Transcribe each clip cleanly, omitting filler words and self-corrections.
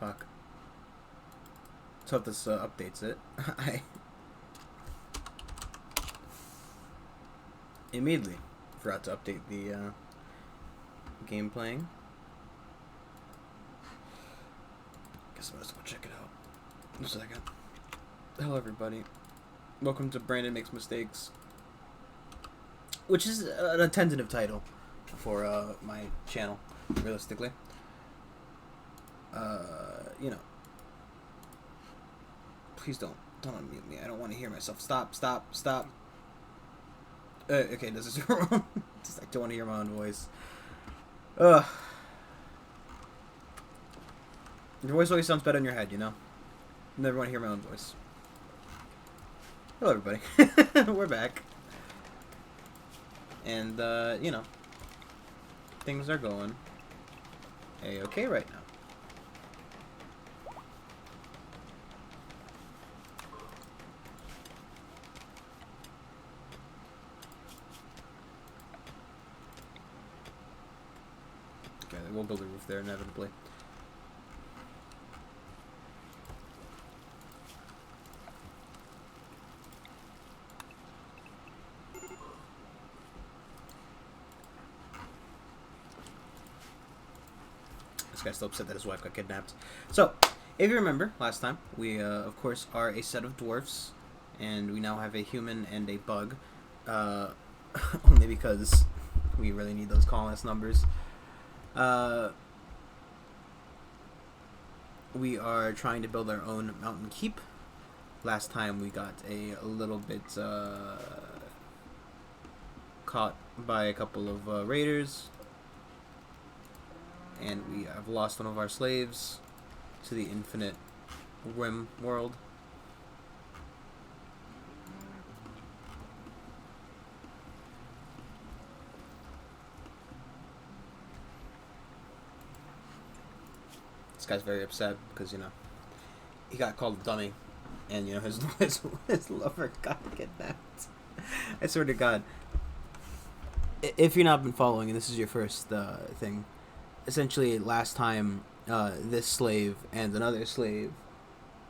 Fuck. Let's hope this updates it. I immediately forgot to update the game playing. Guess I'm gonna go check it out in a second. Hello everybody. Welcome to Brandon Makes Mistakes, which is a tentative title for my channel, realistically. You know. Please don't unmute me. I don't want to hear myself. Stop. Okay, this is wrong. I don't want to hear my own voice. Ugh. Your voice always sounds better in your head, you know? Never want to hear my own voice. Hello, everybody. We're back. And, you know, things are going A-okay right now. Okay, we'll build a roof there inevitably. This guy's still upset that his wife got kidnapped. So, if you remember, last time, we, of course, are a set of dwarfs, and we now have a human and a bug, only because we really need those colonist numbers. We are trying to build our own mountain keep. Last time we got a little bit caught by a couple of raiders, and we have lost one of our slaves to the infinite Rimworld. This guy's very upset because, you know, he got called a dummy, and, you know, his lover got kidnapped. I swear to God. If you've not been following, and this is your first thing, essentially last time this slave and another slave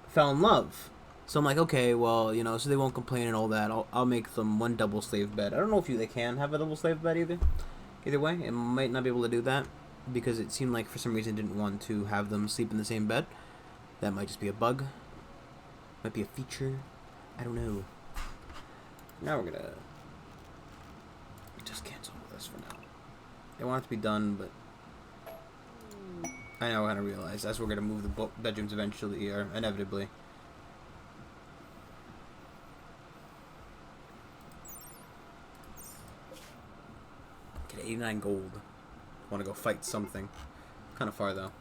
fell in love. So I'm like, okay, well, you know, so they won't complain and all that. I'll make them one double slave bed. I don't know if they can have a double slave bed either. Either way, it might not be able to do that, because it seemed like for some reason didn't want to have them sleep in the same bed. That might just be a bug. Might be a feature. I don't know. Now we're gonna just cancel this for now. I want it to be done, but I know we're gonna realize as we're gonna move the bedrooms eventually, or inevitably. Get 89 gold. Want to go fight something. Kind of far, though.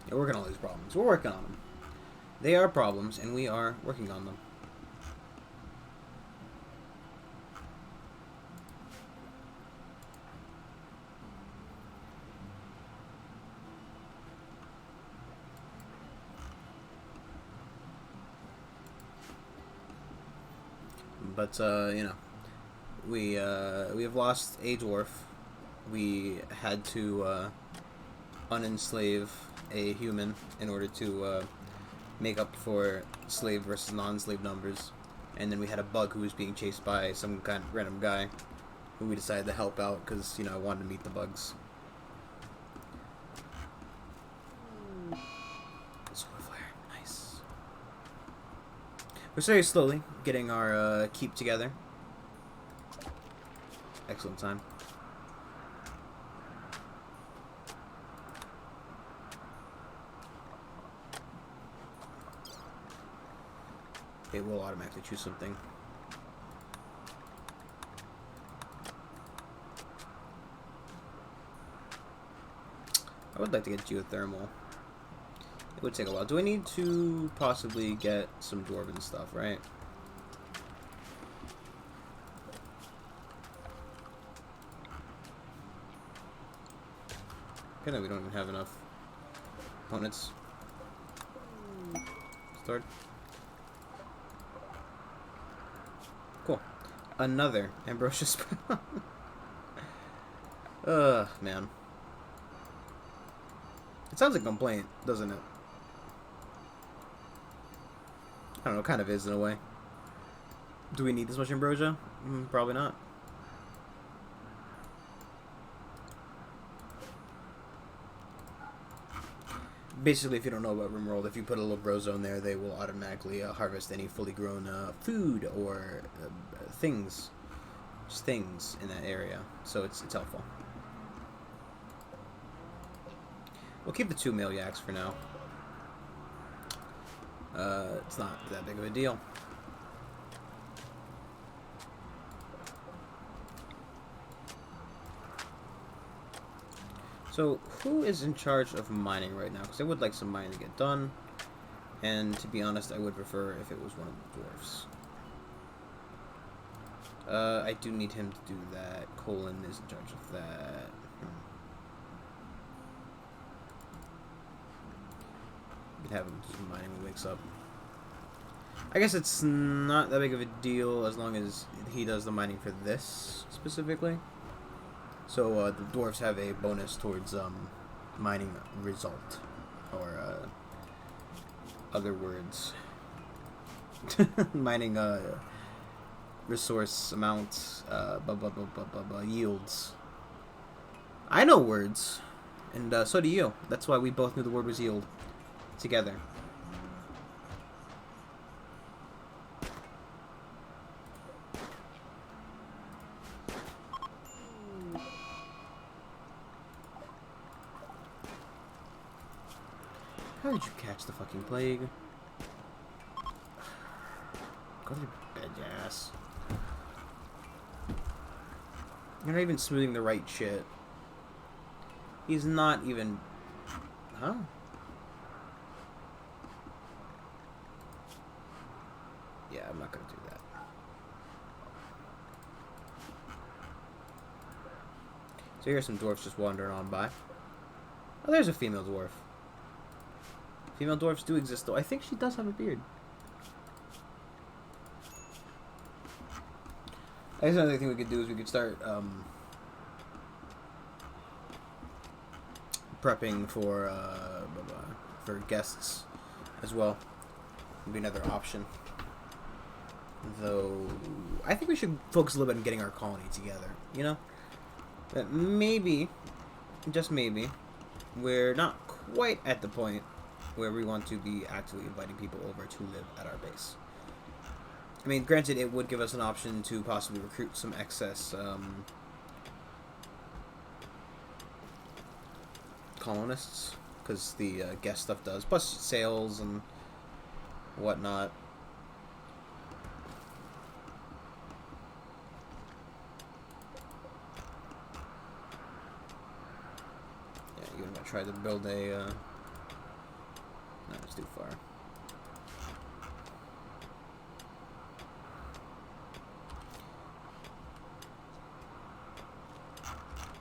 Yeah, we're working on all these problems. We're working on them. They are problems, and we are working on them. But, you know, we have lost a dwarf. We had to unenslave a human in order to make up for slave versus non-slave numbers. And then we had a bug who was being chased by some kind of random guy who we decided to help out because, you know, I wanted to meet the bugs. Solar flare, nice. We're very slowly getting our keep together. Excellent time. It will automatically choose something. I would like to get geothermal. It would take a while. Do I need to possibly get some dwarven stuff, right? Okay, we don't even have enough opponents. Start. Cool. Another ambrosia sprout. Man. It sounds like a complaint, doesn't it? I don't know, it kind of is in a way. Do we need this much ambrosia? Probably not. Basically, if you don't know about Rimworld, if you put a little bro zone there, they will automatically harvest any fully grown food or things. Just things in that area. So it's helpful. We'll keep the 2 male yaks for now. It's not that big of a deal. So, who is in charge of mining right now? Because I would like some mining to get done. And to be honest, I would prefer if it was one of the dwarfs. I do need him to do that. Colin is in charge of that. We can have him do some mining when he wakes up. I guess it's not that big of a deal as long as he does the mining for this specifically. So the dwarves have a bonus towards mining result, or other words, mining resource amount, yields. I know words, and so do you. That's why we both knew the word was yield together. How did you catch the fucking plague? Go to your bed, you ass. You're not even smoothing the right shit. He's not even... Huh? Yeah, I'm not gonna do that. So here's some dwarfs just wandering on by. Oh, there's a female dwarf. Female dwarfs do exist, though. I think she does have a beard. I guess another thing we could do is we could start prepping for guests as well. Would be another option. Though I think we should focus a little bit on getting our colony together. You know, that maybe, just maybe, we're not quite at the point where we want to be actively inviting people over to live at our base. I mean, granted, it would give us an option to possibly recruit some excess colonists, because the guest stuff does, plus sales and whatnot. Yeah, you're gonna try to build a... No, it's too far.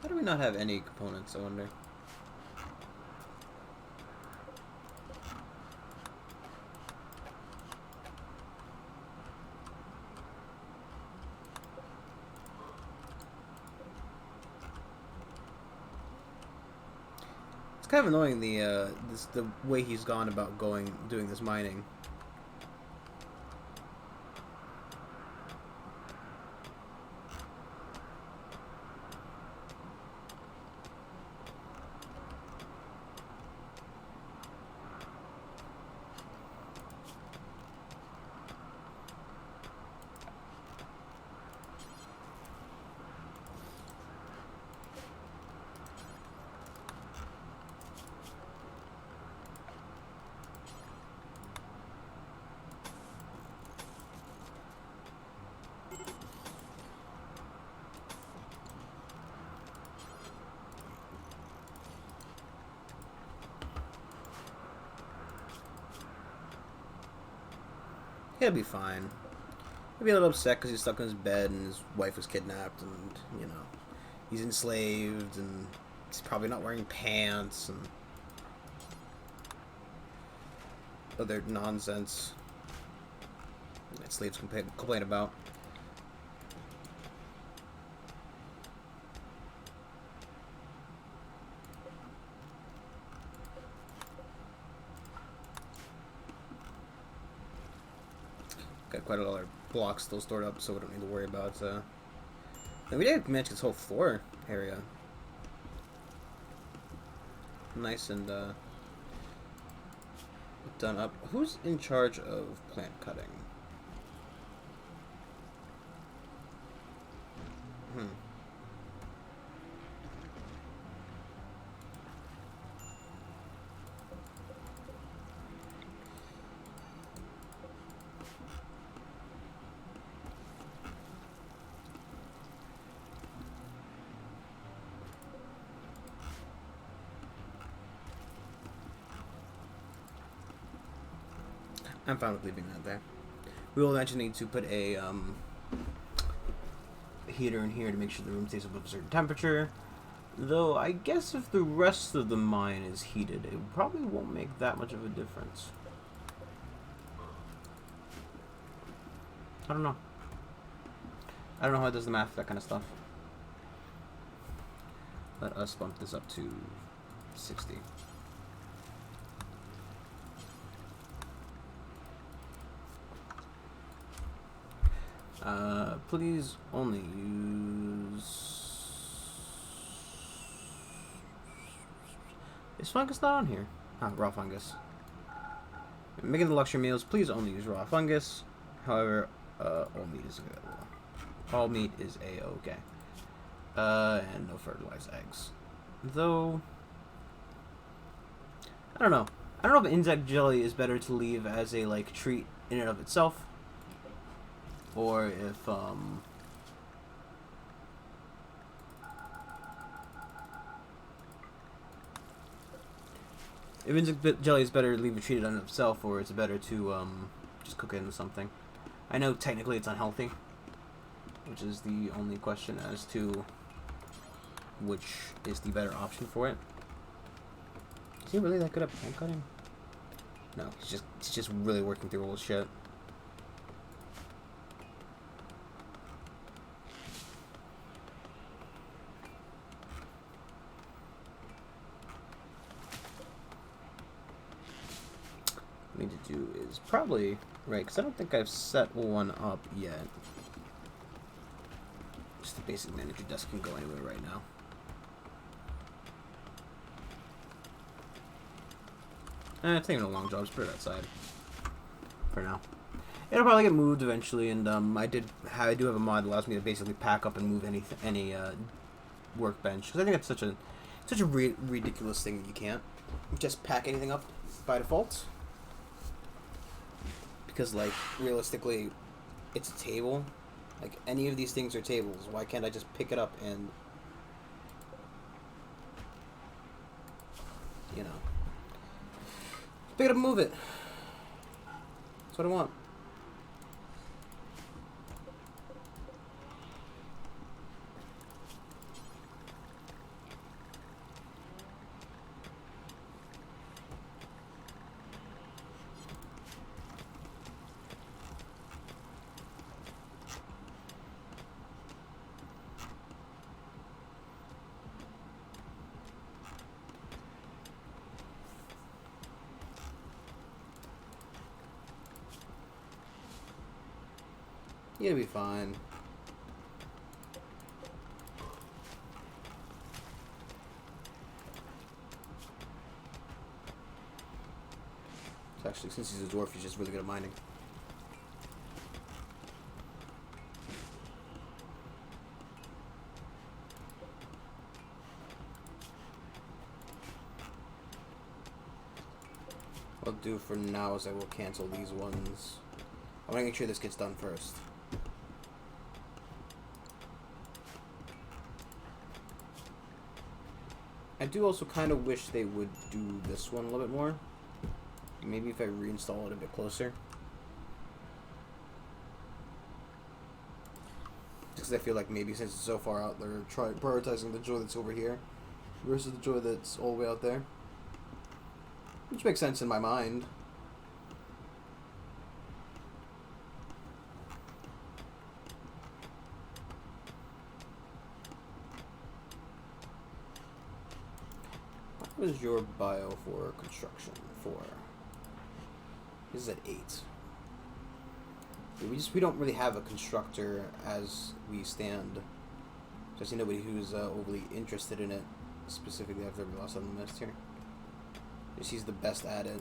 How do we not have any components, I wonder? It's kind of annoying the way he's gone about doing this mining. He'll be fine. He'll be a little upset because he's stuck in his bed and his wife was kidnapped and, you know, he's enslaved and he's probably not wearing pants and other nonsense that slaves complain about. Got quite a lot of blocks still stored up, so we don't need to worry about. And we did manage this whole floor area. Nice and done up. Who's in charge of plant cutting? I'm fine with leaving that there. We will eventually need to put a heater in here to make sure the room stays above a certain temperature. Though, I guess if the rest of the mine is heated, it probably won't make that much of a difference. I don't know. I don't know how it does the math for that kind of stuff. Let us bump this up to 60. Please only use... Is fungus not on here? Ah, raw fungus. Making the luxury meals, please only use raw fungus. However, all meat is available. All meat is A-okay. And no fertilized eggs. Though... I don't know. I don't know if insect jelly is better to leave as a, like, treat in and of itself. Or if insect jelly is better to leave it treated on itself, or it's better to just cook it into something. I know technically it's unhealthy, which is the only question as to which is the better option for it. Is he really that good at plant cutting? No, he's just really working through all this shit. What I need to do is probably, right, because I don't think I've set one up yet. Just the basic manager desk can go anywhere right now. It's not even a long job, just put it outside for now. It'll probably get moved eventually, and I do have a mod that allows me to basically pack up and move any workbench, because I think it's such a ridiculous thing that you can't just pack anything up by default. Because, like, realistically, it's a table. Like, any of these things are tables. Why can't I just pick it up and, you know, pick it up and move it? That's what I want. You'll be fine. Actually, since he's a dwarf, he's just really good at mining. What I'll do for now is I will cancel these ones. I want to make sure this gets done first. I do also kind of wish they would do this one a little bit more. Maybe if I reinstall it a bit closer. Just because I feel like maybe since it's so far out, they're prioritizing the joy that's over here versus the joy that's all the way out there. Which makes sense in my mind. What is your bio for construction? 4. This is at 8. We don't really have a constructor as we stand. So I see nobody who's overly interested in it specifically. I've never lost on the list here. Just he's the best at it.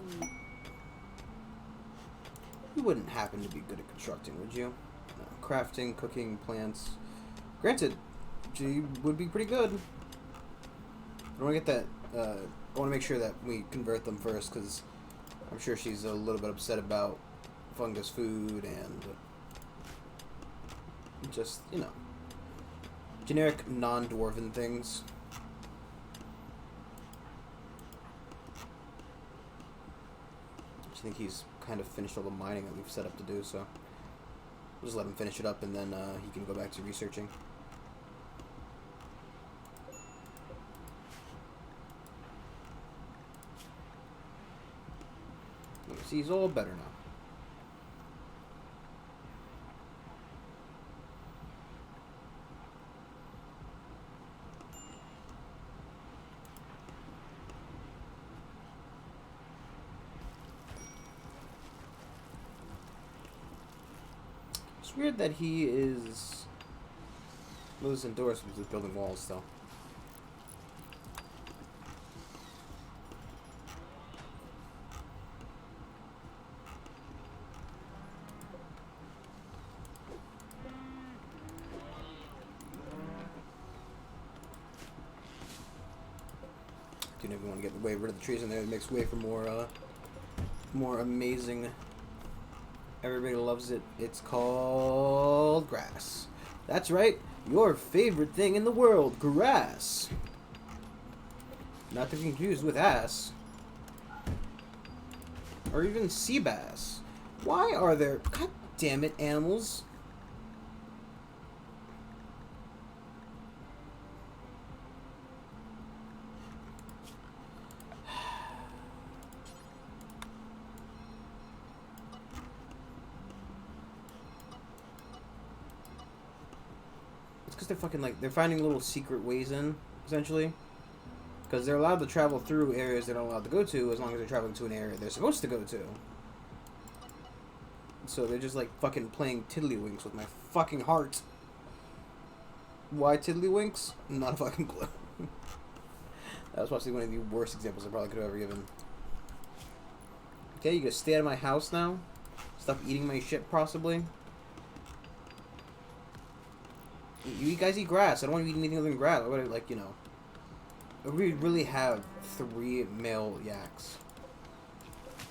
You wouldn't happen to be good at constructing, would you? No. Crafting, cooking, plants. Granted, she would be pretty good. I want to get that. I want to make sure that we convert them first, because I'm sure she's a little bit upset about fungus food and just, you know, generic non-dwarven things. I think he's kind of finished all the mining that we've set up to do, so we'll just let him finish it up, and then he can go back to researching. See, he's all better now. It's weird that he is lives indoors with building walls still. Do never want to get rid of the trees in there. It makes way for more amazing. Everybody loves it. It's called grass. That's right. Your favorite thing in the world, grass. Not to be confused with ass. Or even sea bass. Why are there... God damn it, animals. Because they're fucking like, they're finding little secret ways in, essentially. Because they're allowed to travel through areas they're not allowed to go to as long as they're traveling to an area they're supposed to go to. So they're just like fucking playing tiddlywinks with my fucking heart. Why tiddlywinks? Not a fucking clue. That was possibly one of the worst examples I probably could have ever given. Okay, you gonna stay out of my house now? Stop eating my shit, possibly? You guys eat grass. I don't want to eat anything other than grass. I would, like, you know. We really have 3 male yaks.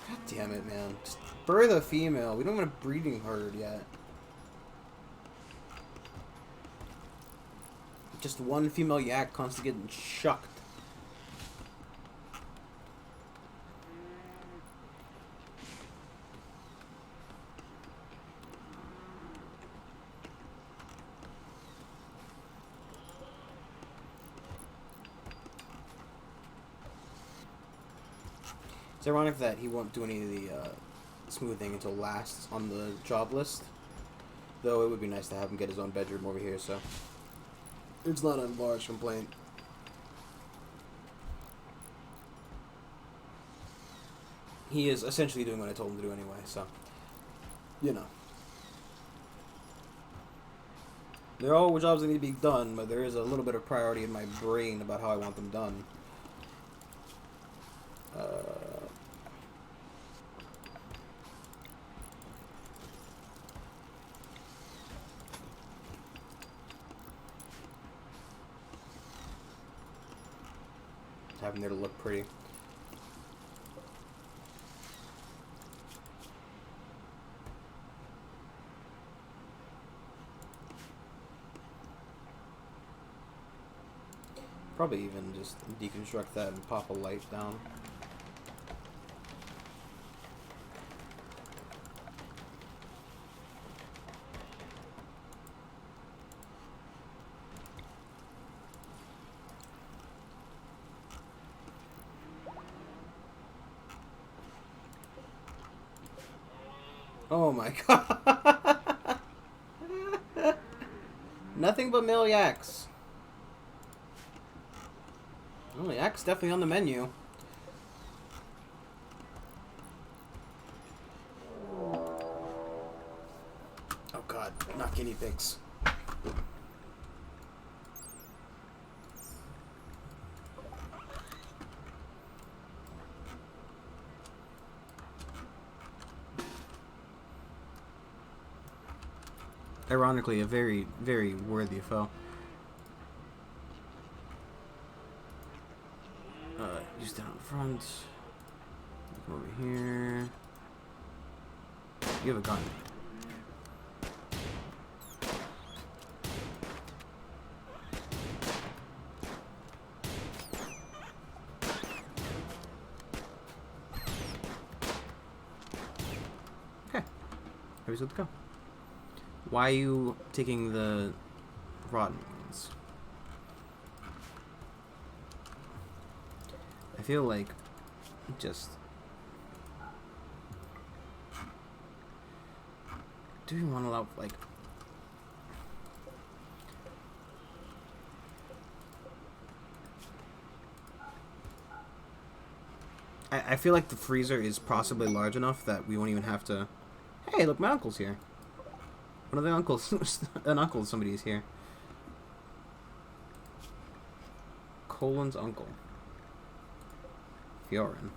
God damn it, man. Just birth a female. We don't have a breeding herd yet. Just one female yak constantly getting shucked. It's ironic that he won't do any of the smoothing until last on the job list. Though it would be nice to have him get his own bedroom over here, so it's not a large complaint. He is essentially doing what I told him to do anyway, so, you know. There are all jobs that need to be done, but there is a little bit of priority in my brain about how I want them done. Having there to look pretty. Probably even just deconstruct that and pop a light down. Oh my god. Nothing but male yaks. Oh, yak's definitely on the menu. God, not guinea pigs. Ironically, a very, very worthy foe. Use down front. Come over here. You have a gun. Okay. Here's good to go. Why are you taking the rotten ones? I feel like just... Do you want to allow, like... I feel like the freezer is possibly large enough that we won't even have to... Hey, look, my uncle's here. One of the uncles... An uncle of somebody is here. Colin's uncle. Fiorin.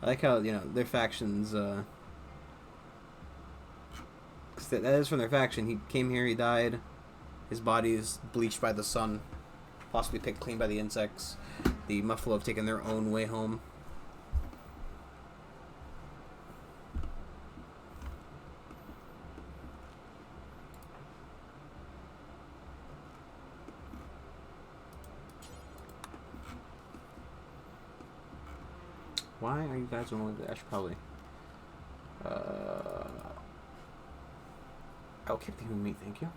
I like how, you know, their factions, cause that is from their faction. He came here, he died. His body is bleached by the sun. Possibly picked clean by the insects. The Muffalo have taken their own way home. Why are you guys only there? I should probably... I'll keep the human meat, thank you.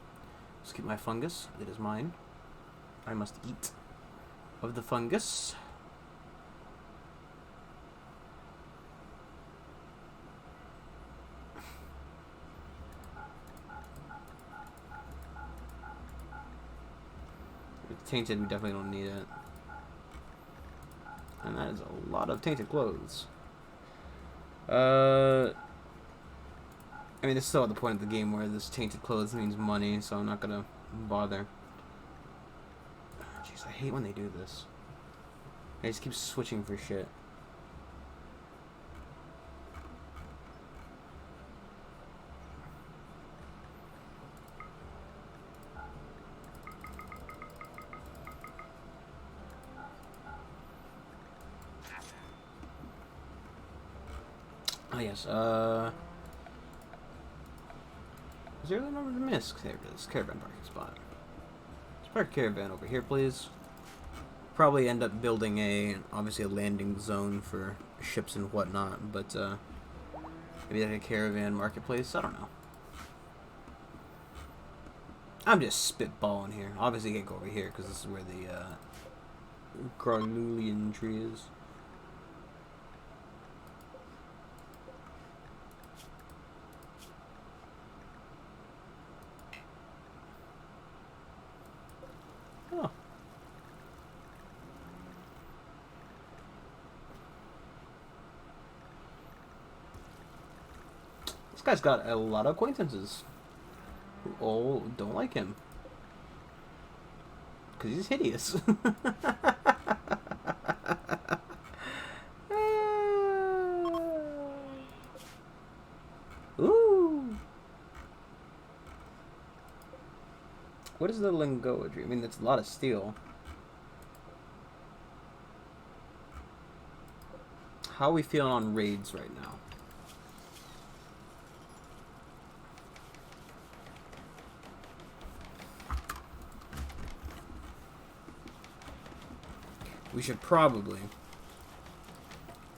Just keep my fungus. It is mine. I must eat of the fungus. It's tainted, we definitely don't need it. And that is a lot of tainted clothes. I mean, this is still at the point of the game where this tainted clothes means money, so I'm not gonna bother. Jeez, I hate when they do this. I just keep switching for shit. Oh, yes, is there a number to miss? There it is. Caravan parking spot. Let's park caravan over here, please. Probably end up building obviously a landing zone for ships and whatnot, but, maybe like a caravan marketplace? I don't know. I'm just spitballing here. Obviously, you can't go over here, because this is where the, Granulian tree is. Oh. This guy's got a lot of acquaintances who all don't like him. Because he's hideous. Ooh. What is the lingoadry? I mean, that's a lot of steel. How are we feeling on raids right now? We should probably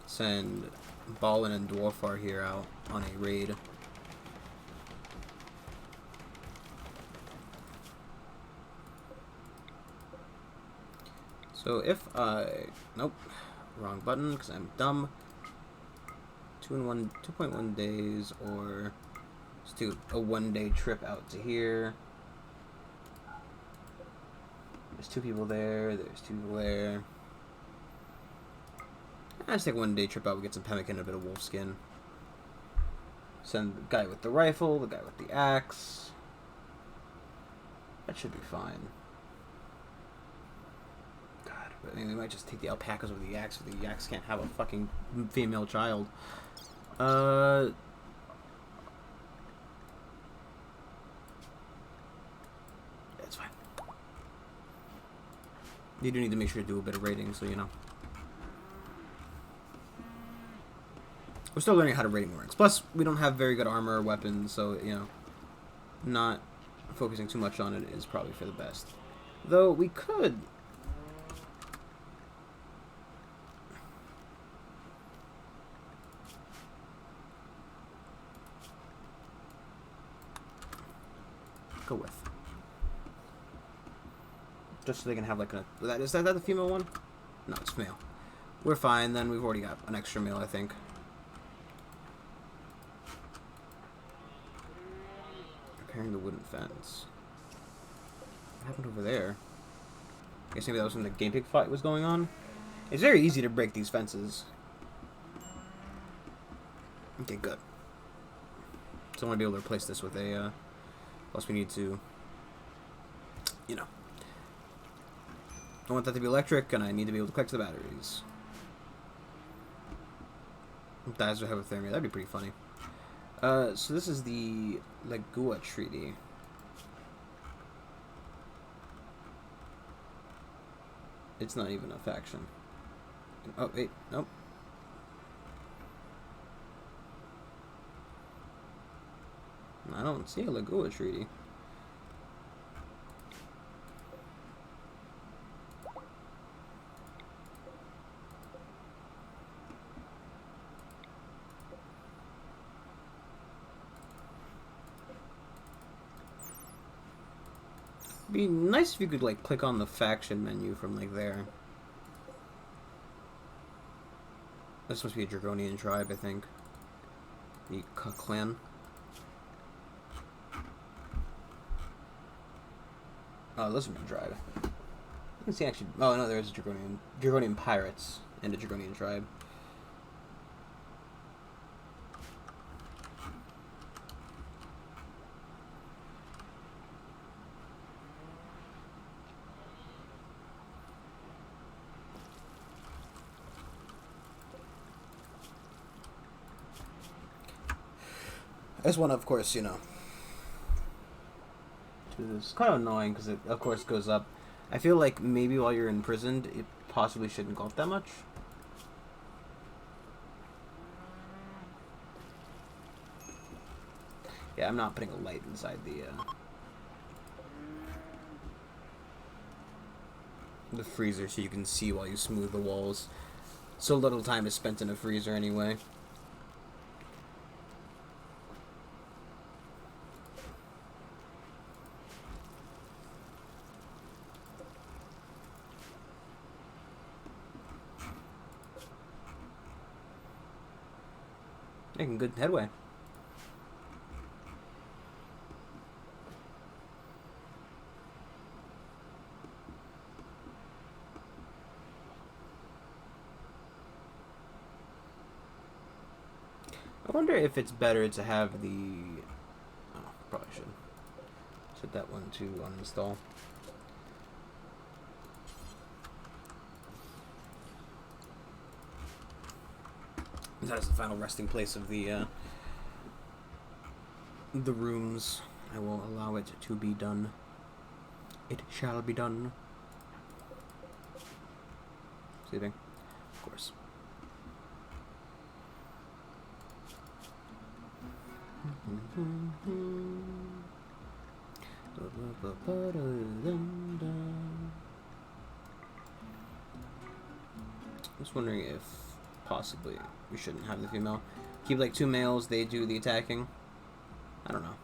send Ballin and Dwarfar here out on a raid. So if I... Nope. Wrong button, because I'm dumb. 2.1 days, or let's do a 1-day trip out to here. There's 2 people there. There's 2 people there. I just take a 1-day trip out. We get some pemmican and a bit of wolf skin. Send the guy with the rifle, the guy with the axe. That should be fine. God, but I mean, we might just take the alpacas with the axe, but the axe can't have a fucking female child. That's fine. You do need to make sure to do a bit of raiding, so you know. We're still learning how to raiding works. Plus, we don't have very good armor or weapons, so, you know, not focusing too much on it is probably for the best. Though, we could... go with. Just so they can have, like, a... Is that the female one? No, it's male. We're fine, then. We've already got an extra male, I think. Repairing the wooden fence. What happened over there? I guess maybe that was when the game pig fight was going on. It's very easy to break these fences. Okay, good. So I want to be able to replace this with a, plus we need to, you know. I want that to be electric, and I need to be able to collect the batteries. Dies with hypothermia. That'd be pretty funny. So this is the Lagua Treaty. It's not even a faction. Oh, wait, nope. I don't see a Lagua Treaty. Be nice if you could, like, click on the faction menu from, like, there. This supposed to be a Draconian tribe, I think. The clan. Oh, Lizardman tribe. You can see actually... Oh, no, there's a Draconian pirates and a Draconian tribe. I just want to, of course, you know, it's kind of annoying because it, of course, goes up. I feel like maybe while you're imprisoned, it possibly shouldn't go up that much. Yeah, I'm not putting a light inside the freezer so you can see while you smooth the walls. So little time is spent in a freezer anyway. Making good headway. I wonder if it's better to have the... Oh, probably should. Set that one to uninstall. That is the final resting place of the rooms. I will allow it to be done. It shall be done. Sleeping? Of course. I was wondering if possibly we shouldn't have the female. Keep like 2 males, they do the attacking. I don't know.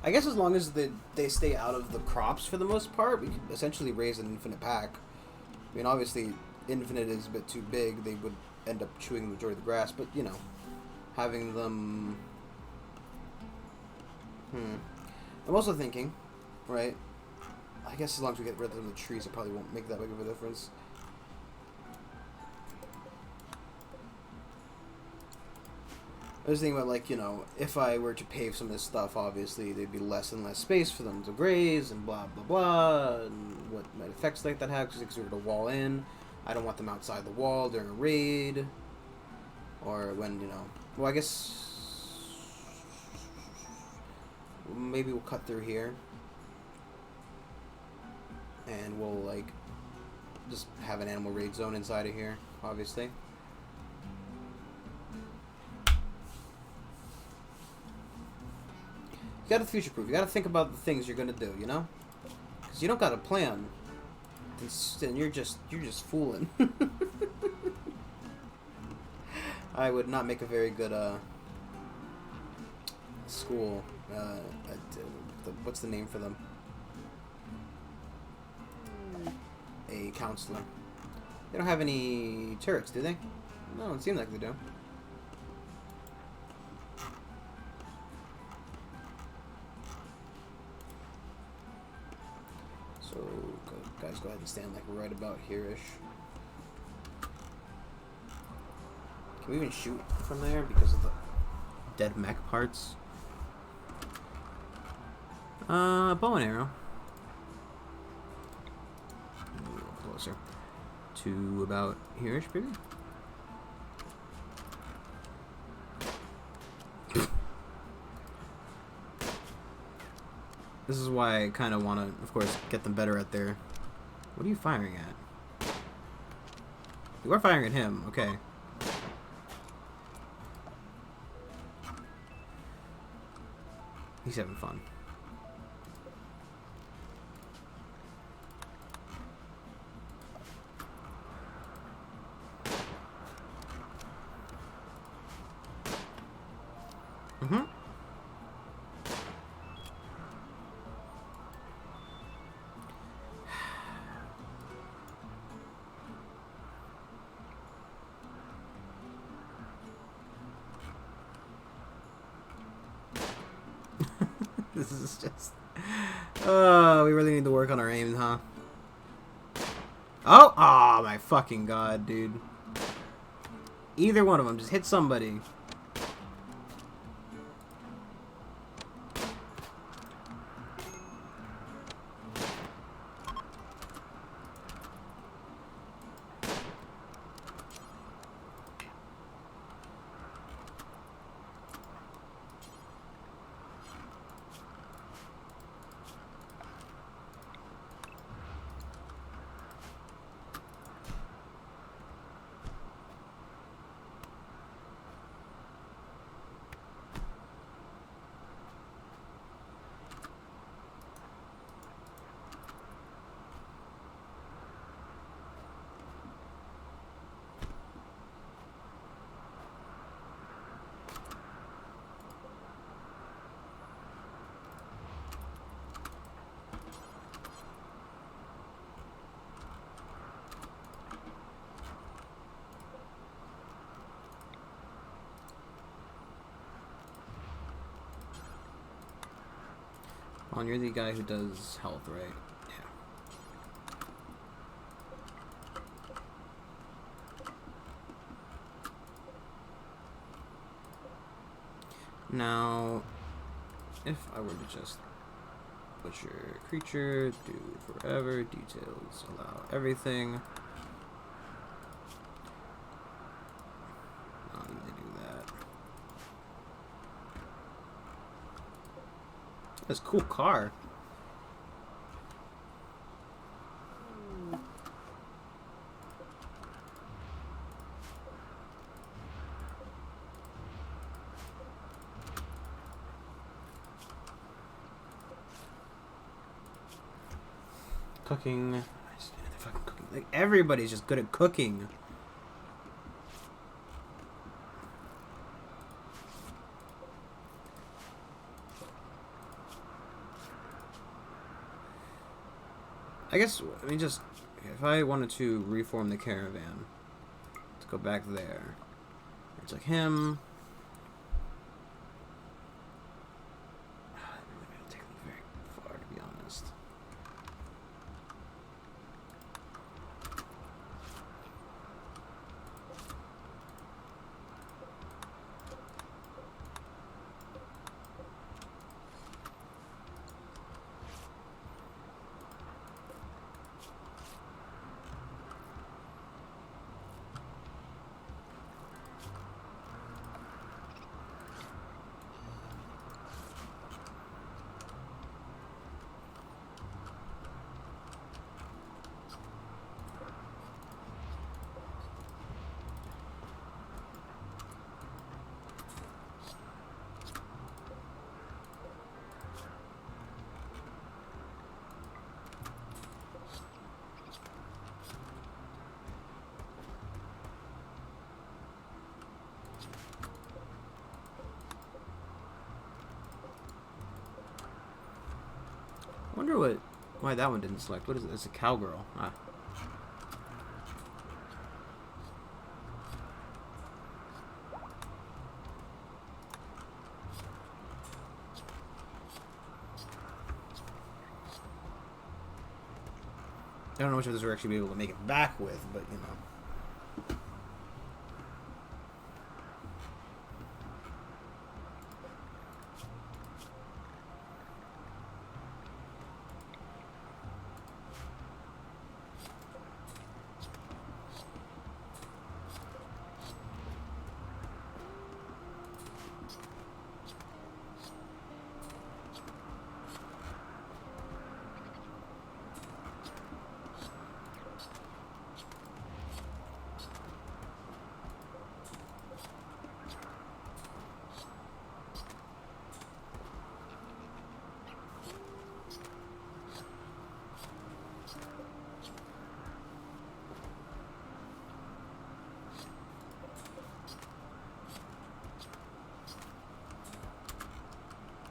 I guess as long as they stay out of the crops for the most part, we can essentially raise an infinite pack. I mean, obviously, infinite is a bit too big. They would end up chewing the majority of the grass, but, you know, having them... I'm also thinking right? I guess as long as we get rid of the trees, it probably won't make that big of a difference. I was thinking about, like, you know, if I were to pave some of this stuff, obviously there'd be less and less space for them to graze and blah, blah, blah, and what effects like that have, because we were to wall in. I don't want them outside the wall during a raid, or when, you know, well, I guess maybe we'll cut through here, and we'll, like, just have an animal raid zone inside of here, obviously. You gotta future-proof. You gotta think about the things you're gonna do, you know? Because you don't got a plan, then you're just fooling. I would not make a very good school. What's the name for them? A counselor. They don't have any turrets, do they? No, it seems like they do. So, guys, go ahead and stand like right about here-ish. Can we even shoot from there because of the dead mech parts? Bow and arrow. A little closer. To about here-ish, maybe? This is why I kind of want to, of course, get them better at their... What are you firing at? You are firing at him, okay. He's having fun. Mm-hmm. This is just... Oh, we really need to work on our aim, huh? Oh! Oh, my fucking god, dude. Either one of them, just hit somebody. Oh, and you're the guy who does health, right? Yeah. Now, if I were to just butcher creature, do forever, details, allow everything. Not need to do that. That's a cool car. Cooking. They're fucking cooking. Like, everybody's just good at cooking. I guess, I mean, just, if I wanted to reform the caravan, let's go back there. It's like him. It would take me very far, to be honest. wonder why that one didn't select. What is it? It's a cowgirl. Ah. I don't know which of those we're actually be able to make it back with, but you know.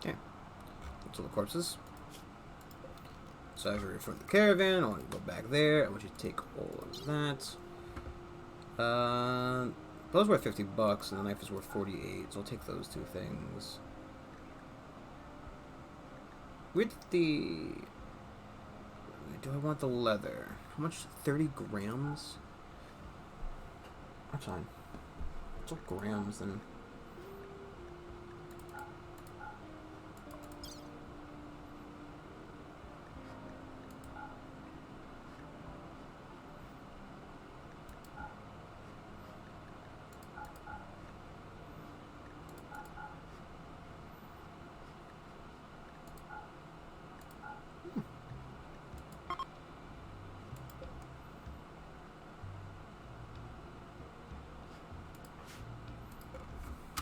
Okay. To the corpses. So I've reformed the caravan. I want to go back there. I want you to take all of that. Those were $50, and the knife is worth 48. So I'll take those two things. With the... Do I want the leather? How much? 30 grams? That's fine. It's all grams then.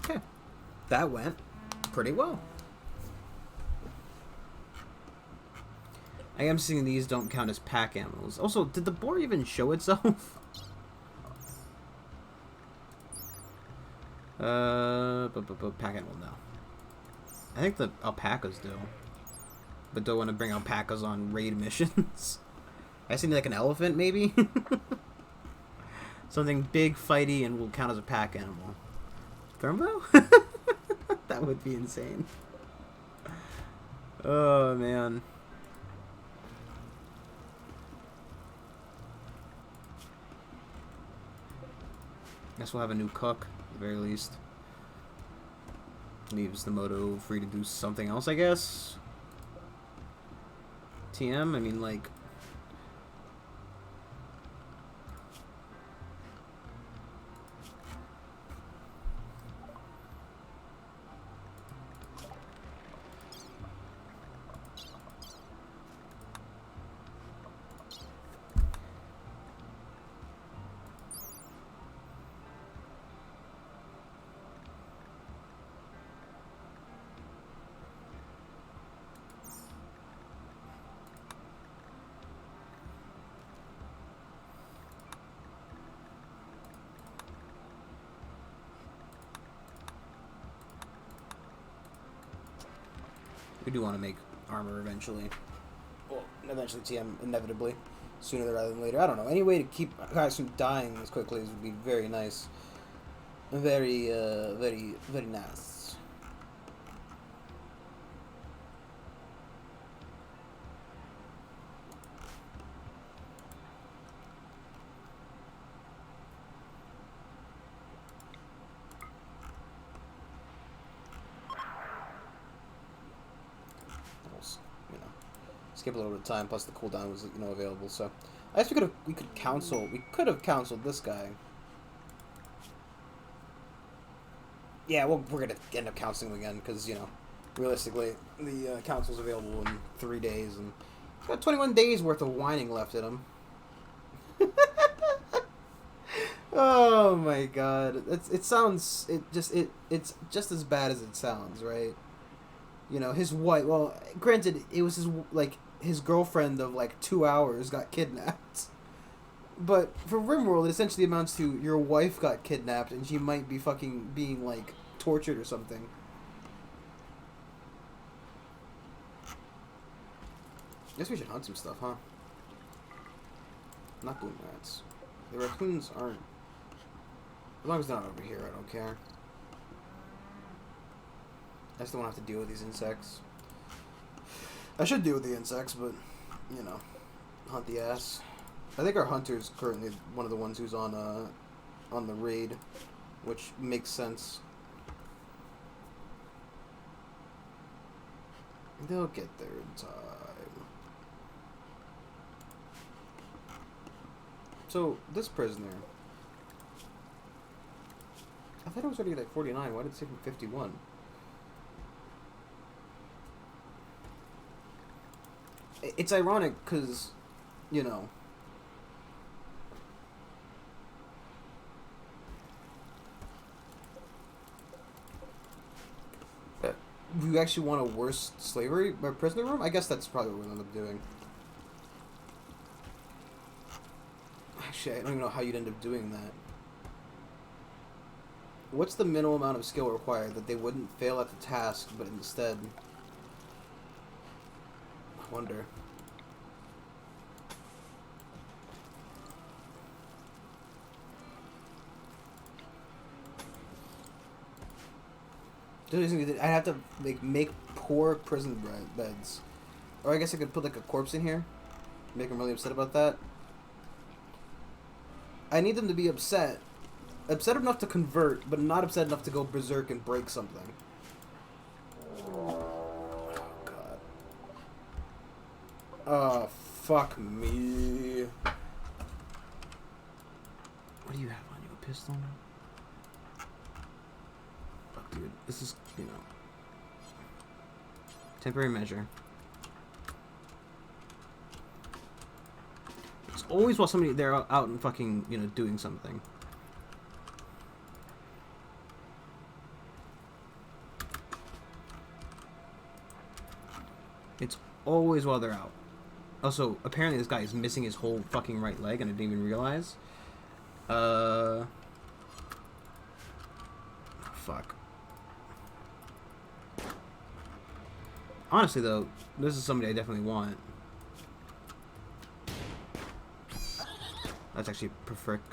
Okay, that went pretty well. I am seeing these don't count as pack animals. Also, did the boar even show itself? Pack animal, no. I think the alpacas do. But don't want to bring alpacas on raid missions. I seen like an elephant, maybe? Something big, fighty, and will count as a pack animal. Thermo? That would be insane. Oh, man. Guess we'll have a new cook, at the very least. Leaves the moto free to do something else, I guess. TM, I mean, like... We do want to make armor eventually. Well, eventually TM, inevitably. Sooner rather than later. I don't know. Any way to keep guys from dying as quickly as would be very nice. Very, very nice. Skip a little bit of time, plus the cooldown was, you know, available. So I guess we could have counseled this guy. Yeah, well, we're gonna end up counseling him again because, you know, realistically the counsel's available in 3 days, and he's got 21 days worth of whining left in him. Oh my god, it's just as bad as it sounds, right? You know, his wife. Well, granted, it was his girlfriend of like 2 hours got kidnapped. But for Rimworld, it essentially amounts to your wife got kidnapped and she might be fucking being like tortured or something. Guess we should hunt some stuff, huh? Not boom rats. The raccoons aren't... As long as they're not over here, I don't care. I just don't want to have to deal with these insects. I should deal with the insects, but, you know, hunt the ass. I think our hunter's currently one of the ones who's on the raid, which makes sense. They'll get there in time. So, this prisoner... I thought it was already like 49. Why did it say 51? It's ironic because, you know... You actually want a worse slavery or prisoner room? I guess that's probably what we'll end up doing. Actually, I don't even know how you'd end up doing that. What's the minimum amount of skill required that they wouldn't fail at the task, but instead... I wonder. I'd have to make poor prison beds. Or I guess I could put like a corpse in here. Make them really upset about that. I need them to be upset. Upset enough to convert, but not upset enough to go berserk and break something. Oh, God. Oh, fuck me. What do you have on you? A pistol now? Fuck, dude. This is, you know... Temporary measure. It's always while somebody... They're out and fucking, you know, doing something. It's always while they're out. Also, apparently this guy is missing his whole fucking right leg and I didn't even realize. Fuck. Honestly, though, this is somebody I definitely want. That's actually perfect.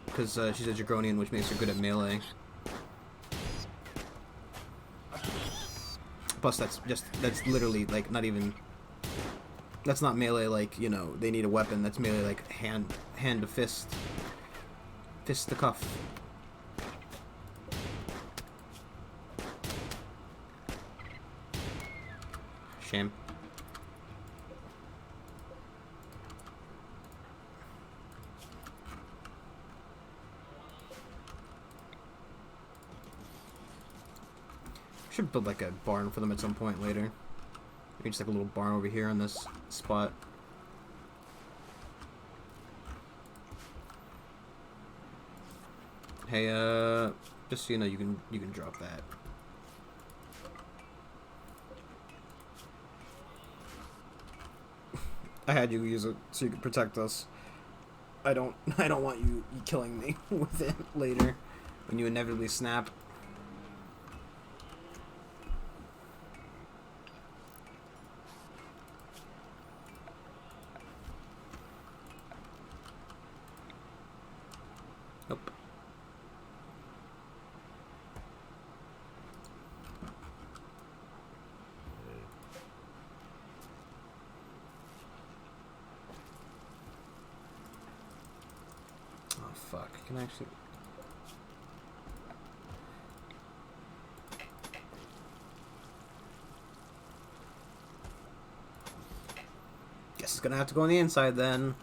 Because she's a Dragonian, which makes her good at melee. Plus, that's literally, like, not even... That's not melee, like, you know, they need a weapon. That's melee, like, hand to fist. Fist to cuff. Shame. Should build like a barn for them at some point later. Maybe just like a little barn over here on this spot. Hey, just so you know, you can drop that. I had you use it so you could protect us. I don't want you killing me with it later when you inevitably snap. Nope. Oh fuck, I can actually... Guess it's gonna have to go on the inside then.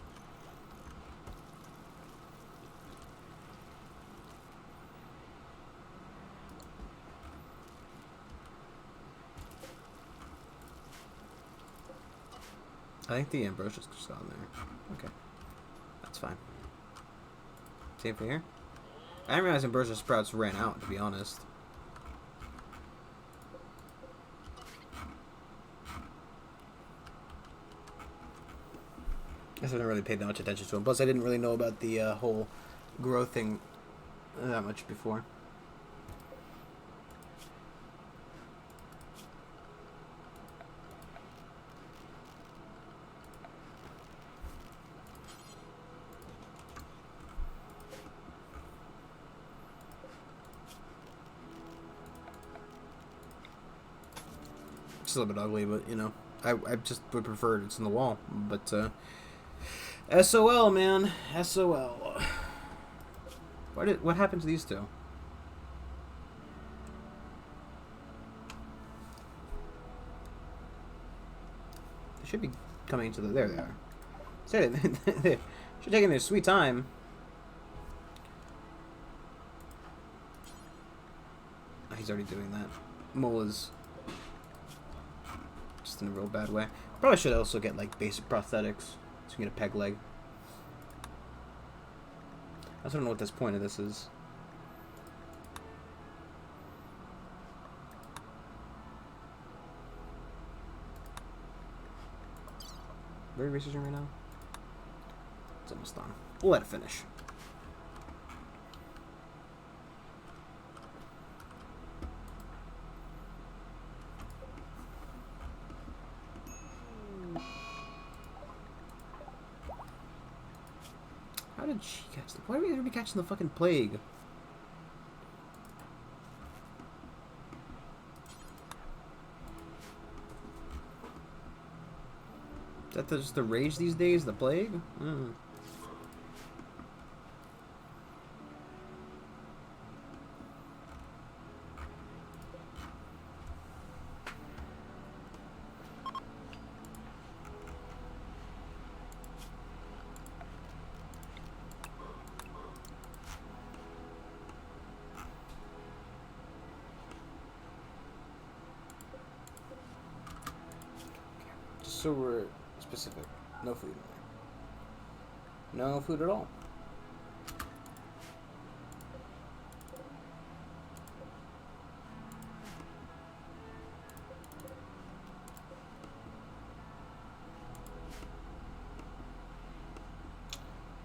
I think the Ambrosia's just gone there. Okay. That's fine. Same for here? I didn't realize Ambrosia sprouts ran out, to be honest. I guess I didn't really pay that much attention to him. Plus, I didn't really know about the whole growth thing that much before. a little bit ugly, but you know, I just would prefer it's in the wall. But SOL, man, SOL. What happened to these two? They should be coming into the. There they are. Say they should taking their sweet time. Oh, he's already doing that. Mole is just in a real bad way. Probably should also get like basic prosthetics so you can get a peg leg. I just don't know what this point of this is. Very researching right now. It's almost done. We'll let it finish. How did she catch the... Why are we going to be catching the fucking plague? Is that just the rage these days? The plague? Mm. Just so we're specific. No food. No food at all.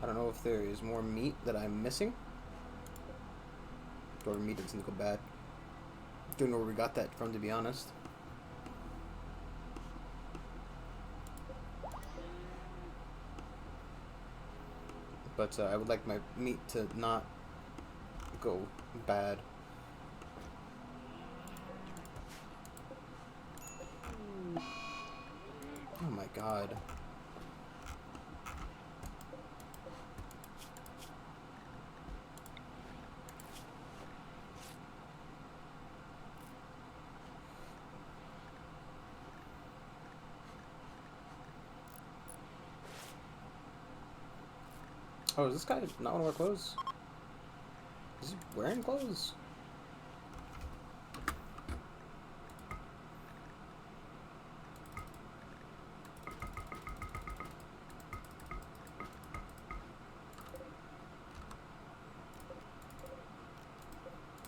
I don't know if there is more meat that I'm missing. Or meat doesn't go bad. Don't know where we got that from, to be honest. But I would like my meat to not go bad. Oh my god. Oh, is this guy not want to wear clothes? Is he wearing clothes?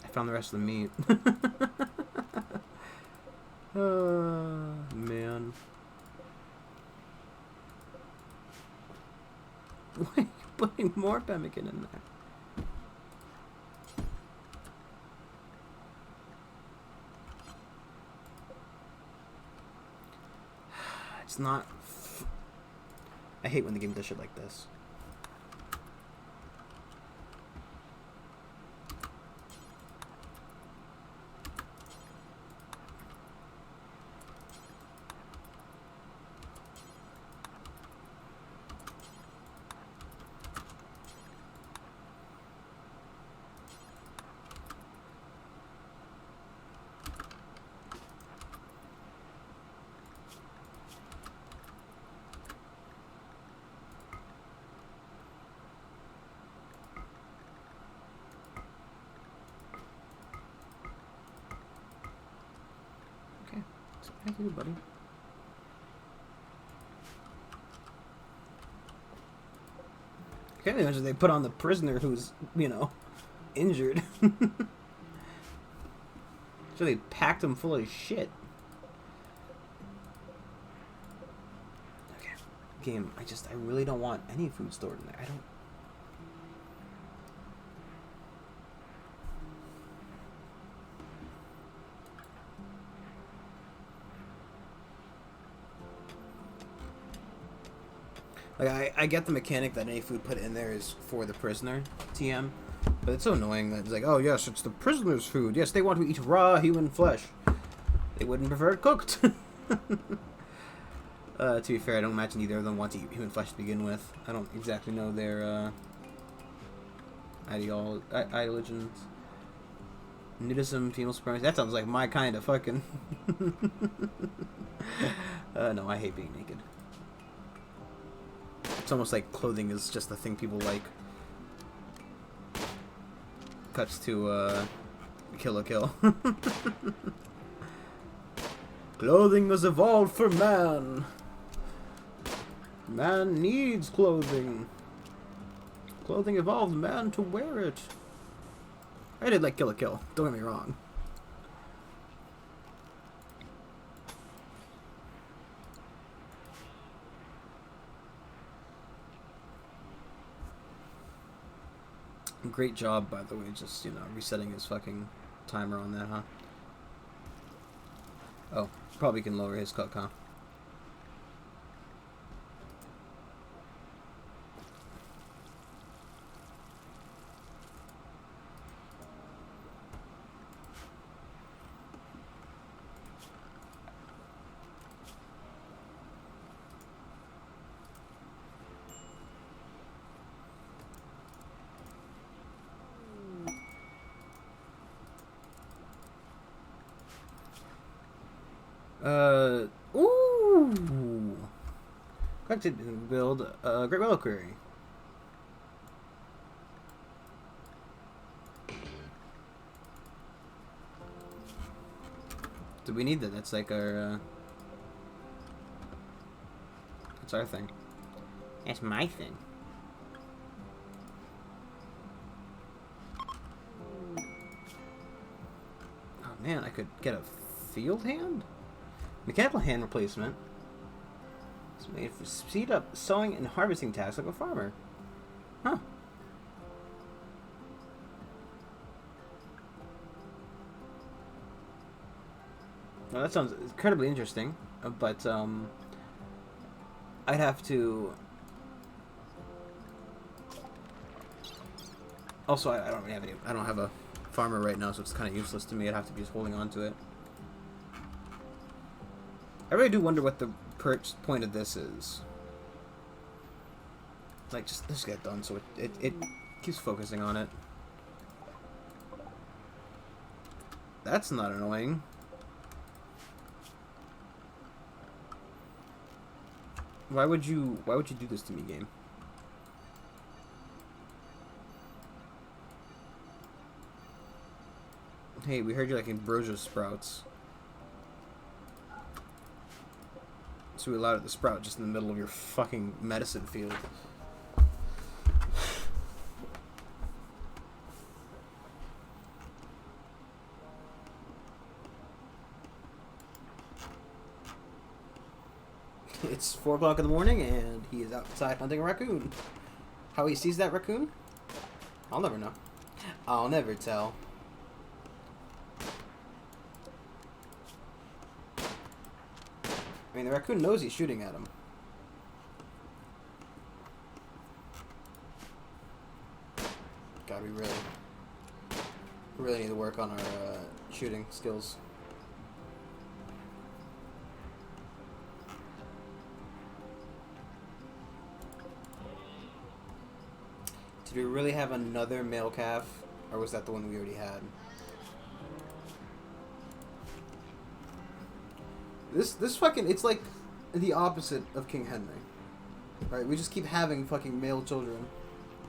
I found the rest of the meat. Man. Why are you putting more pemmican in there? It's not... I hate when the game does shit like this. Thank you, buddy. I can't imagine they put on the prisoner who's, you know, injured. So they packed him full of shit. Okay. Game, I really don't want any food stored in there. I don't... Like, I get the mechanic that any food put in there is for the prisoner, TM, but it's so annoying that it's like, oh yes, it's the prisoner's food. Yes, they want to eat raw human flesh. They wouldn't prefer it cooked. To be fair, I don't imagine either of them want to eat human flesh to begin with. I don't exactly know their ideologies. Nudism, female supremacy. That sounds like my kind of fucking. No, I hate being naked. It's almost like clothing is just the thing people like. Cuts to Kill la Kill. Clothing was evolved for man. Man needs clothing. Clothing evolved man to wear it. I did like Kill la Kill, don't get me wrong. Great job, by the way, just, you know, resetting his fucking timer on that, huh? Oh, probably can lower his cook, huh? Ooh! Collected and build a Great Reliquary. Do we need that? That's like our, that's our thing. That's my thing. Oh man, I could get a field hand? Mechanical hand replacement. It's made for speed up sowing and harvesting tasks like a farmer. Huh. Well, that sounds incredibly interesting, but I'd have to. Also, I don't really have any. I don't have a farmer right now, so it's kind of useless to me. I'd have to be just holding on to it. I really do wonder what the point of this is. Like, just get done so it keeps focusing on it. That's not annoying. Why would you do this to me, game? Hey, we heard you like ambrosia sprouts. So we allowed it to sprout just in the middle of your fucking medicine field. It's 4 o'clock in the morning and he is outside hunting a raccoon. How he sees that raccoon? I'll never know. I'll never tell. I mean, the raccoon knows he's shooting at him. God, we really need to work on our shooting skills. Did we really have another male calf, or was that the one we already had? This fucking, it's like the opposite of King Henry. Right? We just keep having fucking male children.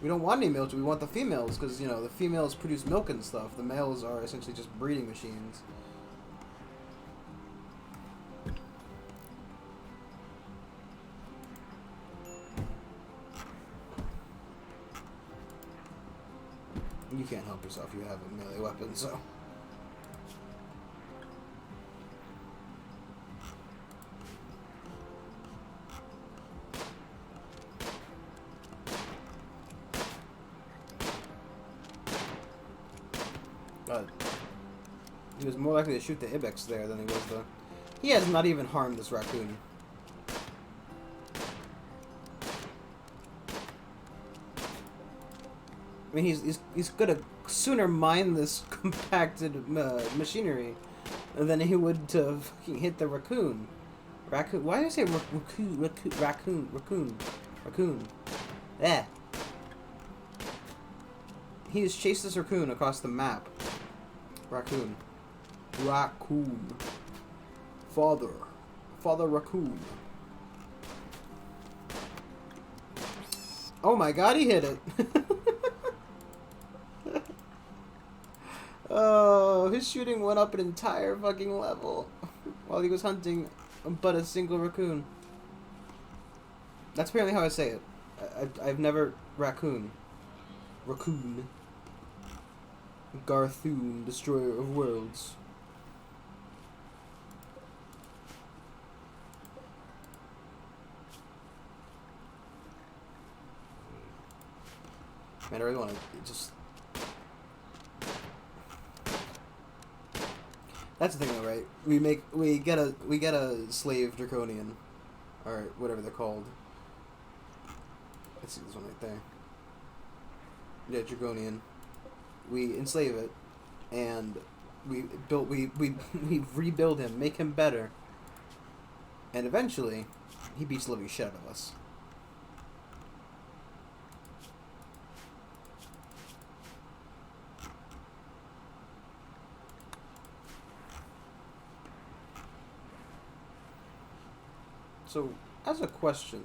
We don't want any male children, we want the females, because, you know, the females produce milk and stuff. The males are essentially just breeding machines. You can't help yourself, you have a melee weapon, so... He was more likely to shoot the ibex there than he was the... He has not even harmed this raccoon. I mean, he's gonna sooner mine this compacted machinery than he would to fucking hit the raccoon. Raccoon. Why did I say raccoon? Raccoon. Yeah. He has chased this raccoon across the map. Raccoon. Raccoon. Father. Father Raccoon. Oh my god, he hit it. Oh, his shooting went up an entire fucking level while he was hunting but a single raccoon. That's apparently how I say it. I've never... Raccoon. Raccoon. Garthoon, destroyer of worlds. Man, I really want to just... That's the thing though, right? We get a slave draconian. Or whatever they're called. Let's see this one right there. Yeah, draconian. We enslave it, and we rebuild him, make him better, and eventually, he beats the living shit out of us. So, as a question.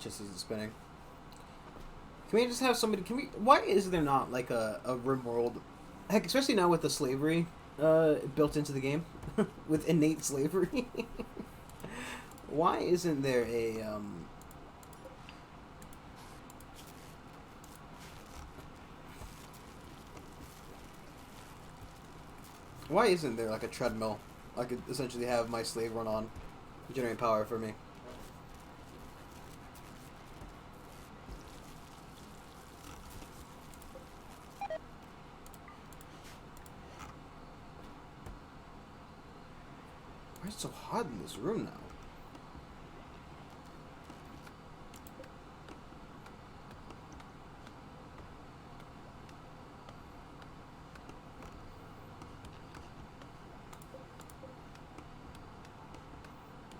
Just isn't spinning. Can we just have somebody? Can we? Why is there not like a Rimworld? Heck, especially now with the slavery built into the game, with innate slavery. Why isn't there a Why isn't there like a treadmill I could essentially have my slave run on, generate power for me? Why is it so hot in this room now?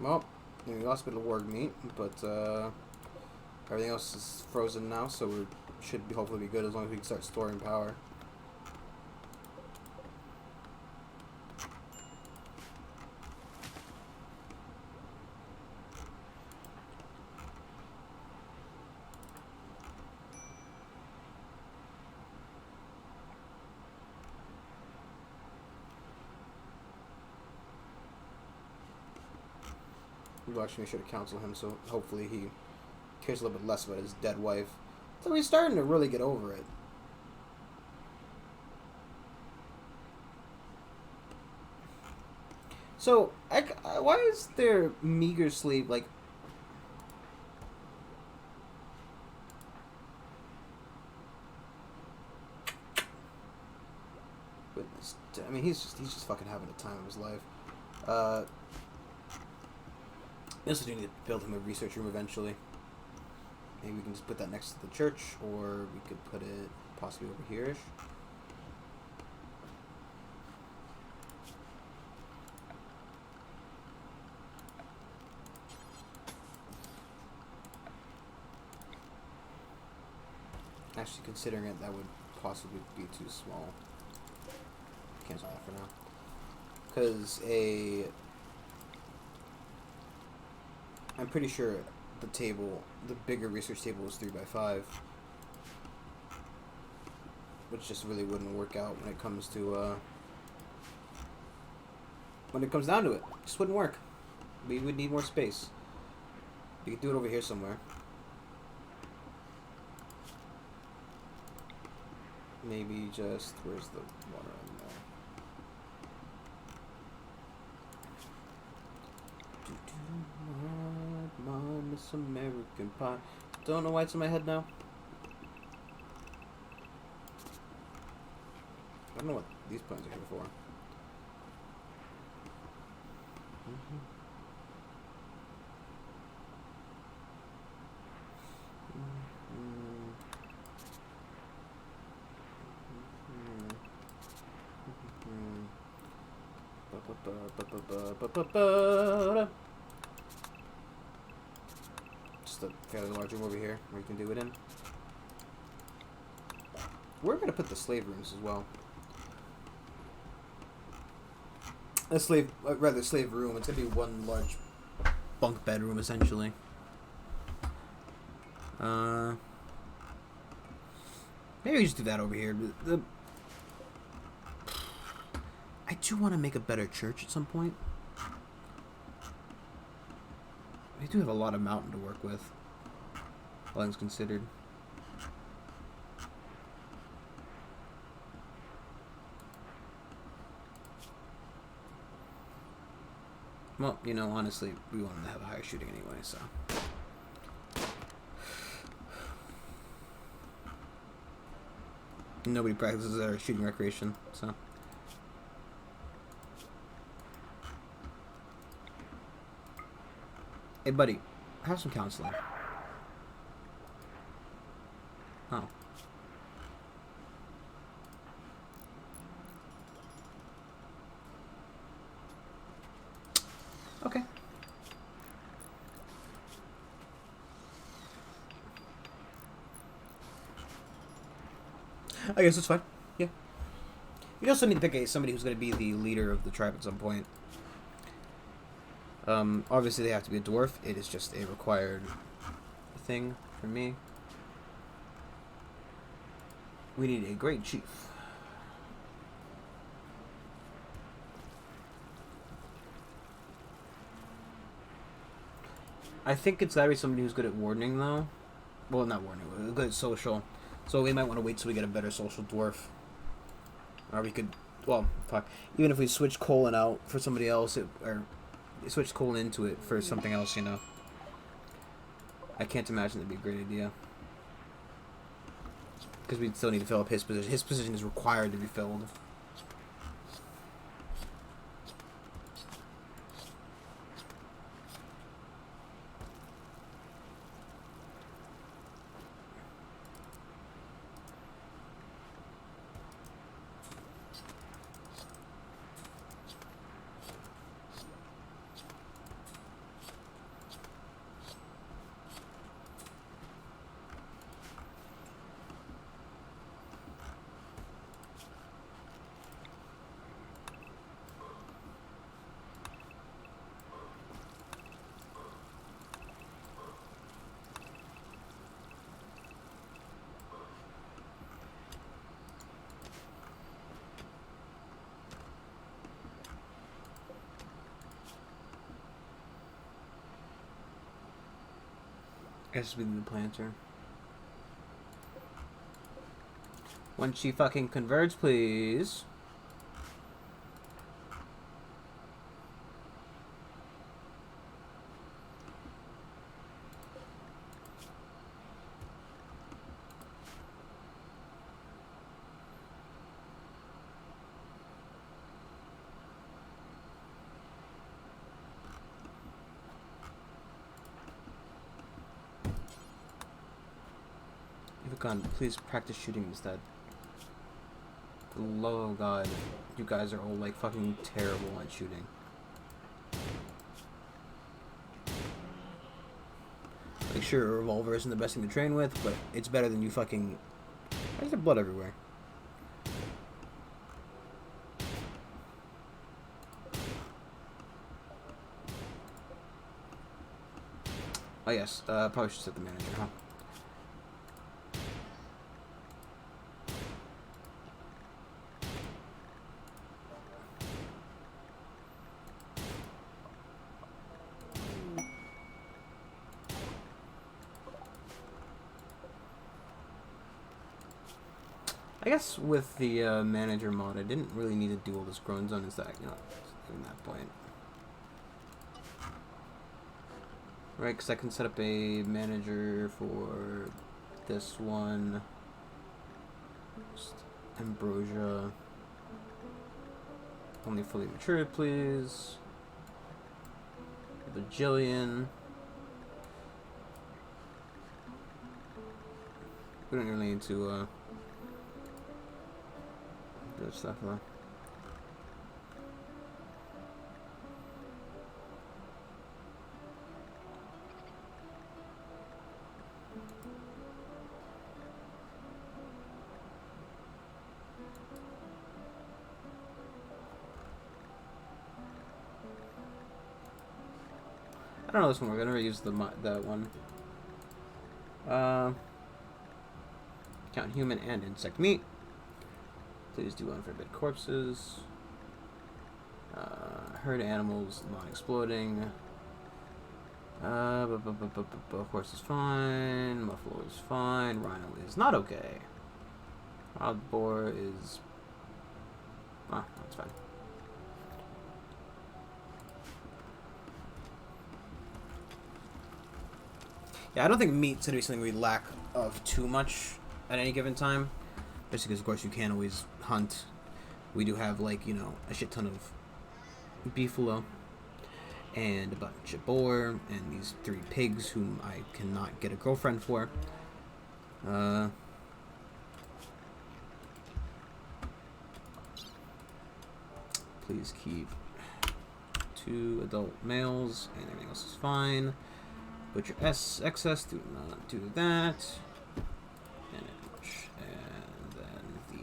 Well, we lost a bit of ward meat, but everything else is frozen now, so we should be hopefully be good as long as we can start storing power. We'll actually make sure to counsel him, so hopefully he cares a little bit less about his dead wife. So he's starting to really get over it. So, why is there meager sleep, like... Goodness, I mean, he's just fucking having the time of his life. We also do need to build him a research room eventually. Maybe we can just put that next to the church, or we could put it possibly over here-ish. Actually, considering it, that would possibly be too small. Cancel that for now. Because I'm pretty sure the table, the bigger research table was 3x5. Which just really wouldn't work out when it comes to, when it comes down to it. Just wouldn't work. We would need more space. We could do it over here somewhere. Maybe just, where's the water in there? Miss American Pie. Don't know why it's in my head now. don't know what these plans are here for. Just a fairly large room over here where you can do it in. We're gonna put the slave rooms as well. A slave room. It's gonna be one large bunk bedroom essentially. Maybe we just do that over here. I do want to make a better church at some point. We do have a lot of mountain to work with, all things considered. Well, you know, honestly, we want them to have a higher shooting anyway, so. Nobody practices their shooting recreation, so. Hey, buddy, have some counseling. Oh. Okay. I guess it's fine. Yeah. You also need to pick somebody who's going to be the leader of the tribe at some point. Obviously they have to be a dwarf. It is just a required thing for me. We need a great chief. I think it's gotta be somebody who's good at wardening, though. Well, not wardening, good at social. So we might want to wait till we get a better social dwarf. Or we could, well, fuck. Even if we switch Colin out for somebody else, or switch Colin into it for something else, you know. I can't imagine that'd be a great idea. Because we'd still need to fill up his position. His position is required to be filled. I guess we need the planter. When she fucking converts, please. Gun, please practice shooting instead. For the love of God, you guys are all like fucking terrible at shooting. Like, sure, a revolver isn't the best thing to train with, but it's better than you fucking. Why is there blood everywhere? Oh yes, probably should set the manager, huh? I guess with the manager mod, I didn't really need to do all this grown zone. Is that, you know, in that point, right? Because I can set up a manager for this one, just Ambrosia. Only fully mature, please. A bajillion. We don't really need to do stuff though. I don't know this one. We're gonna use that one. Count human and insect meat. Please do unforbid corpses. Herd animals non-exploding. Horse is fine. Buffalo is fine. Rhino is not okay. Wild boar is. Ah, that's fine. Yeah, I don't think meat's gonna be something we lack of too much at any given time. Just because, of course, you can't always hunt. We do have, like, you know, a shit ton of beefalo and a bunch of boar and these 3 pigs whom I cannot get a girlfriend for. Please keep 2 adult males and everything else is fine. Butcher excess, do not do that. And then the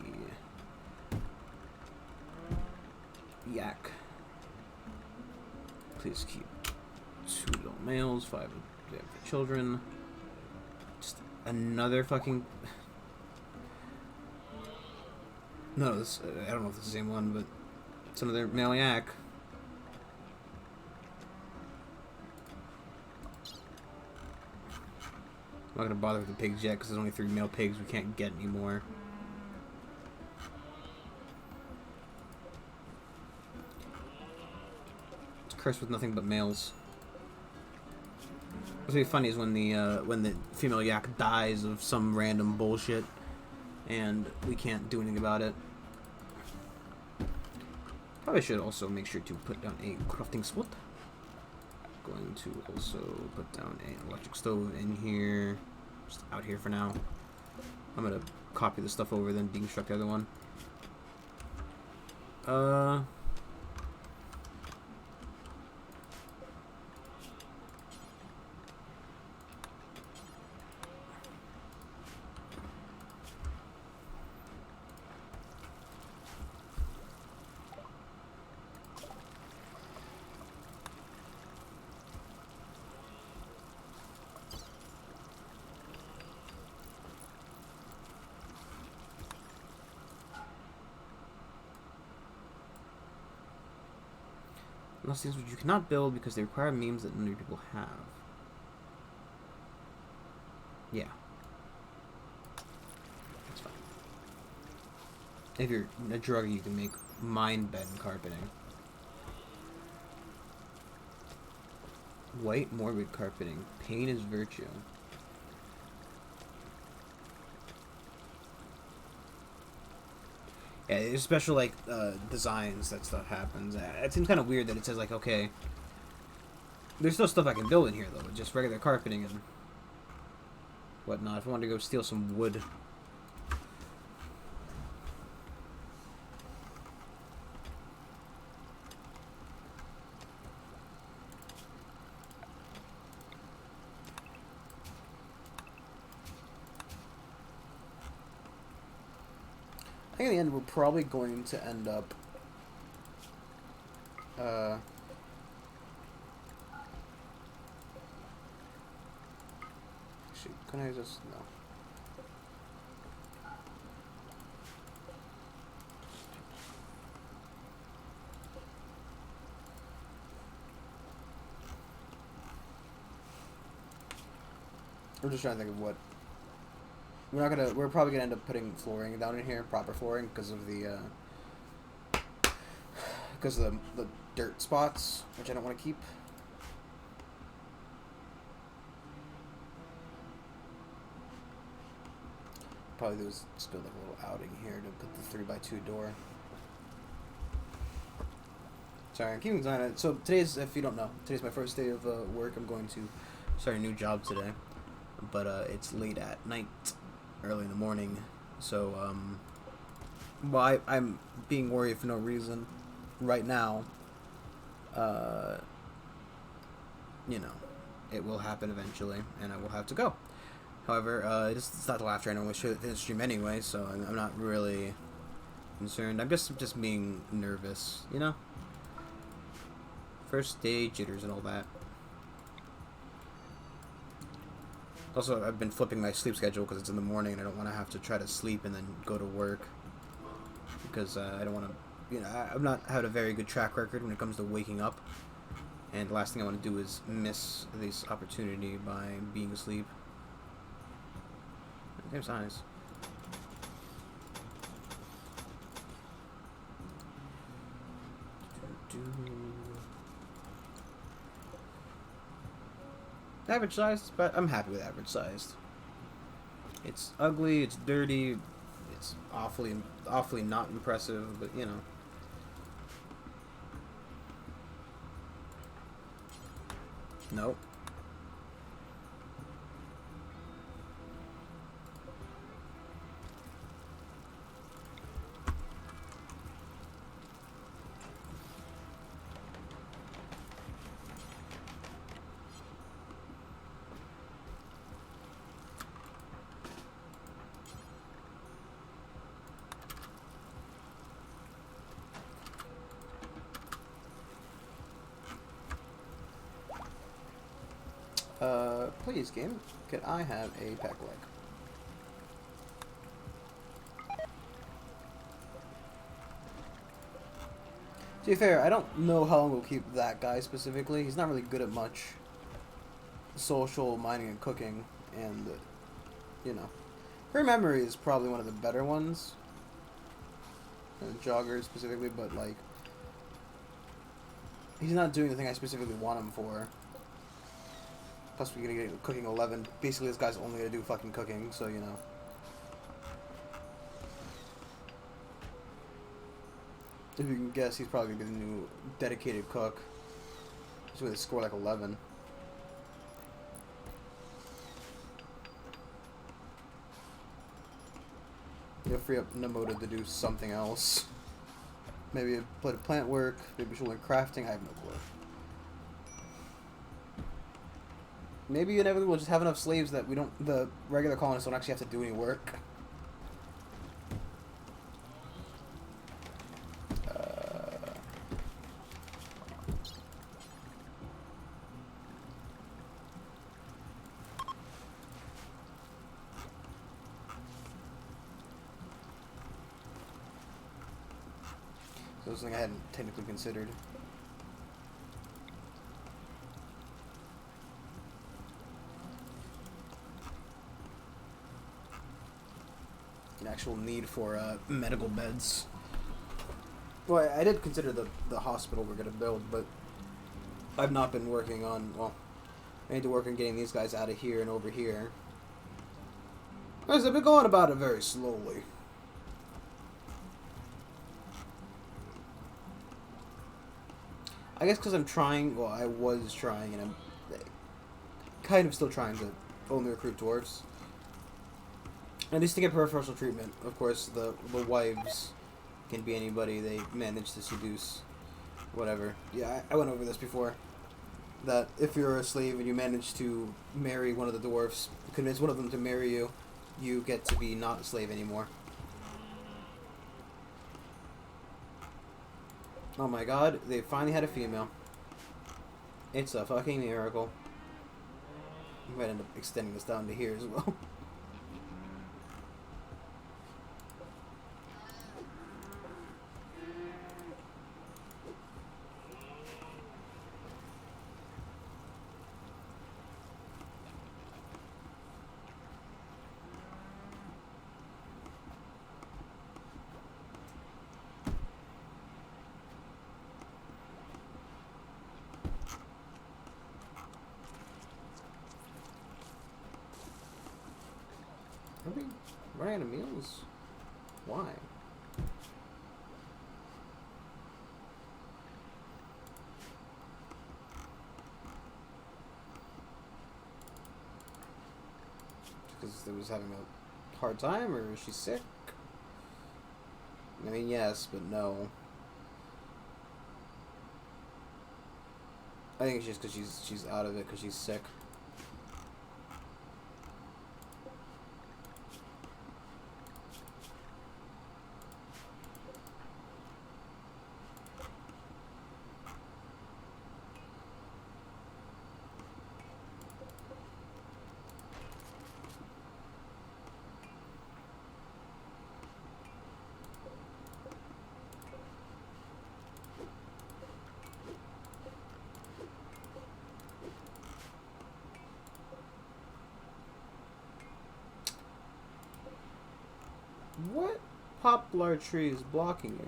yak. Please keep 2 adult males, 5 children. Just another fucking. No, this I don't know if it's the same one, but it's another male yak. I'm not gonna bother with the pigs yet because there's only 3 male pigs. We can't get any more. It's cursed with nothing but males. What's gonna be funny is when the female yak dies of some random bullshit, and we can't do anything about it. Probably should also make sure to put down a crafting spot. Going to also put down an electric stove in here, just out here for now. I'm gonna copy the stuff over, then deconstruct the other one. Those things which you cannot build because they require memes that many people have. Yeah. That's fine. If you're a druggie, you can make mine bed carpeting. White morbid carpeting. Pain is virtue. Yeah, there's special, like, designs that stuff happens. It seems kind of weird that it says, like, okay, there's still stuff I can build in here, though, just regular carpeting and whatnot. If I wanted to go steal some wood. I think in the end we're probably going to end up shoot, can I just no. We're just trying to think of what we're probably gonna end up putting flooring down in here, proper flooring, because of the dirt spots, which I don't want to keep. Probably do is just build like a little outing here to put the 3x2 door. Sorry, I'm keeping on it. So today's, if you don't know, today's my first day of work. I'm going to start a new job today, but it's late at night, early in the morning. So well, I'm being worried for no reason right now. You know, it will happen eventually, and I will have to go. However, it's not till after I normally show the stream anyway, so I'm not really concerned. I'm just being nervous, you know? First day jitters and all that. Also, I've been flipping my sleep schedule because it's in the morning and I don't want to have to try to sleep and then go to work. Because I don't want to, you know, I've not had a very good track record when it comes to waking up. And the last thing I want to do is miss this opportunity by being asleep. Game's nice. Average sized, but I'm happy with average sized. It's ugly, it's dirty, it's awfully not impressive, but you know. Nope. Please, game, could I have a pack leg? To be fair, I don't know how long we'll keep that guy specifically. He's not really good at much social, mining, and cooking, and, you know. Her memory is probably one of the better ones. Jogger specifically, but, like, he's not doing the thing I specifically want him for. Plus, we're gonna get cooking 11. Basically, this guy's only gonna do fucking cooking, so, you know. If you can guess, he's probably gonna be the new dedicated cook. Just with a score like 11. You'll free up Namoda to do something else. Maybe a bit of plant work, maybe she'll learn crafting, I have no clue. Maybe you never will just have enough slaves that the regular colonists don't actually have to do any work. So it's something I hadn't technically considered. Actual need for medical beds. Well, I did consider the hospital we're gonna build, but I've not been working on. Well, I need to work on getting these guys out of here and over here. I've been going about it very slowly. I guess because I'm trying. Well, I was trying, and I'm kind of still trying to only recruit dwarves. At least to get preferential treatment. Of course, the wives can be anybody they manage to seduce. Whatever. Yeah, I went over this before. That if you're a slave and you manage to marry one of the dwarfs, convince one of them to marry you, you get to be not a slave anymore. Oh my god, they finally had a female. It's a fucking miracle. I might end up extending this down to here as well. Are we running out of meals? Why? because it was having a hard time, or is she sick? I mean, yes, but no. I think it's just because she's out of it because she's sick. What poplar tree is blocking you?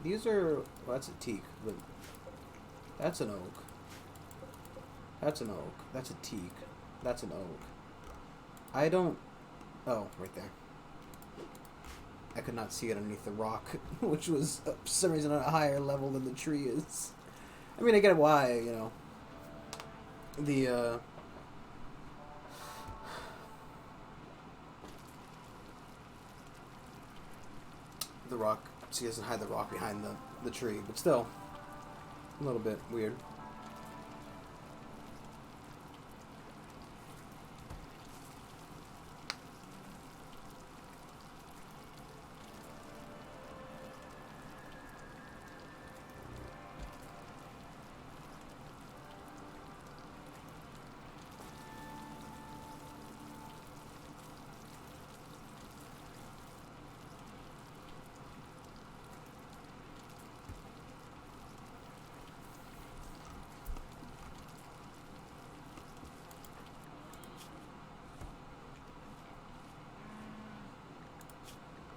These are... Well, that's a teak, but... That's an oak. That's an oak. That's a teak. That's an oak. I don't... Oh, right there. I could not see it underneath the rock, which was, for some reason, on a higher level than the tree is. I mean, I get why, you know. The rock, she doesn't hide the rock behind the tree, but still, a little bit weird.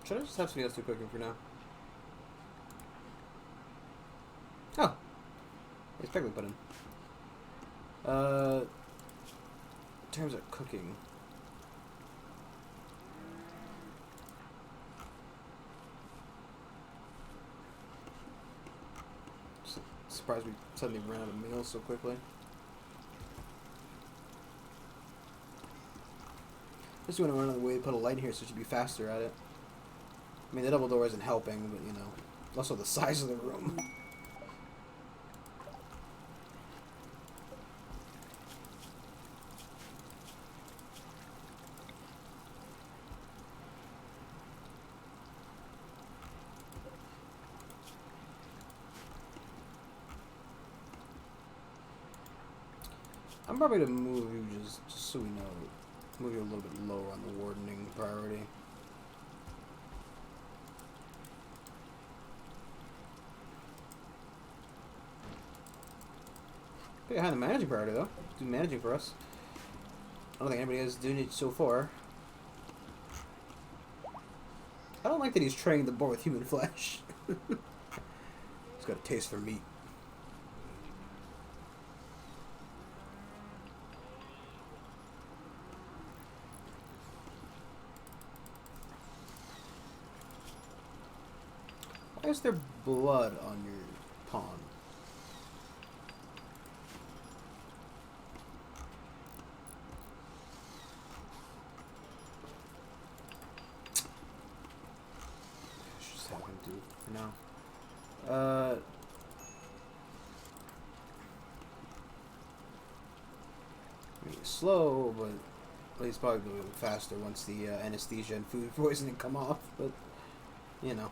Should I just have something else to cooking for now? Oh. It's Peggle put in. In terms of cooking. Surprised we suddenly ran out of meals so quickly. Just want to run out of the way to put a light here so it should be faster at it. I mean, the double door isn't helping, but, you know, also the size of the room. I'm probably going to move you just so we know. Move you a little bit lower on the wardening priority. Pretty high on the managing priority, though. Do managing for us. I don't think anybody is doing it so far. I don't like that he's training the boar with human flesh. He's got a taste for meat. Why is there blood on your pawn? Just have him do it for now. I mean, slow, but well, he's probably going faster once the anesthesia and food poisoning come off. But you know.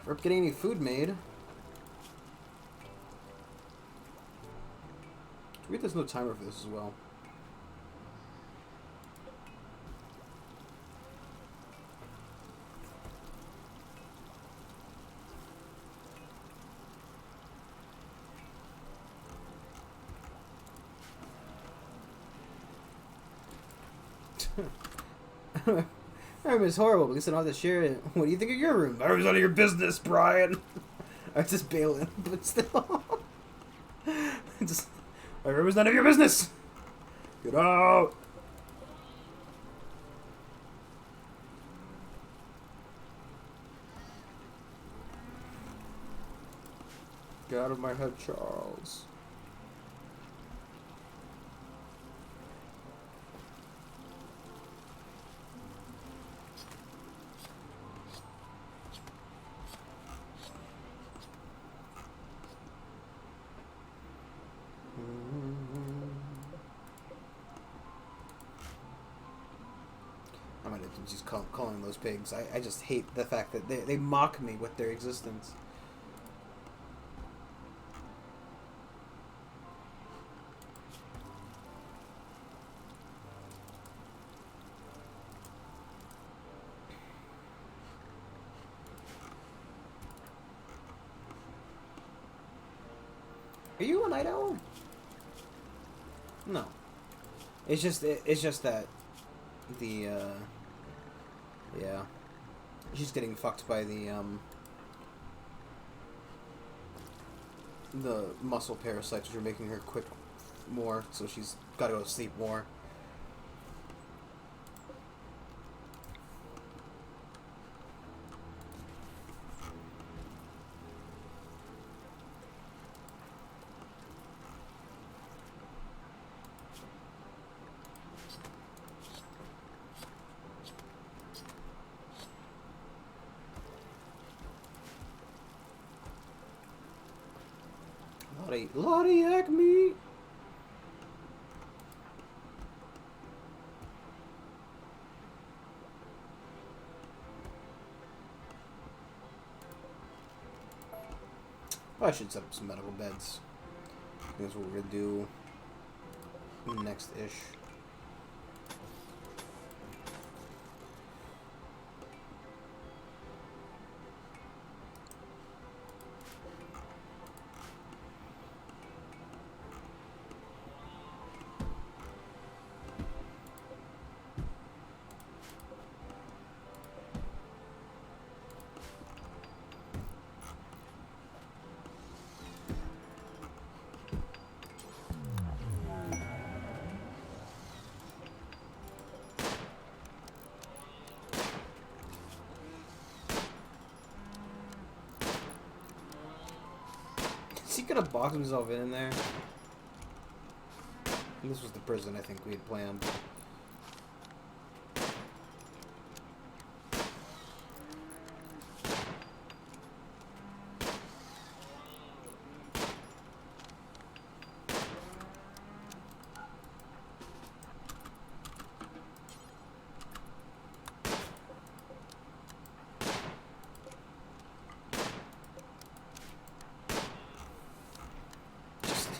We're getting any food made. There's no timer for this as well. My room is horrible because I don't have to share it. What do you think of your room? My room's none of your business, Brian. I was just bailing, but still. Just My room is none of your business! Get out! Get out of my head, Charles. I'm gonna just calling those pigs. I just hate the fact that they mock me with their existence. Are you a night owl? No. It's just that the yeah. She's getting fucked by the muscle parasites, which are making her quick more, so she's gotta go to sleep more. Lottie Acme! Oh, I should set up some medical beds. That's what we're gonna do next-ish. Is he gonna box himself in there? And this was the prison I think we had planned.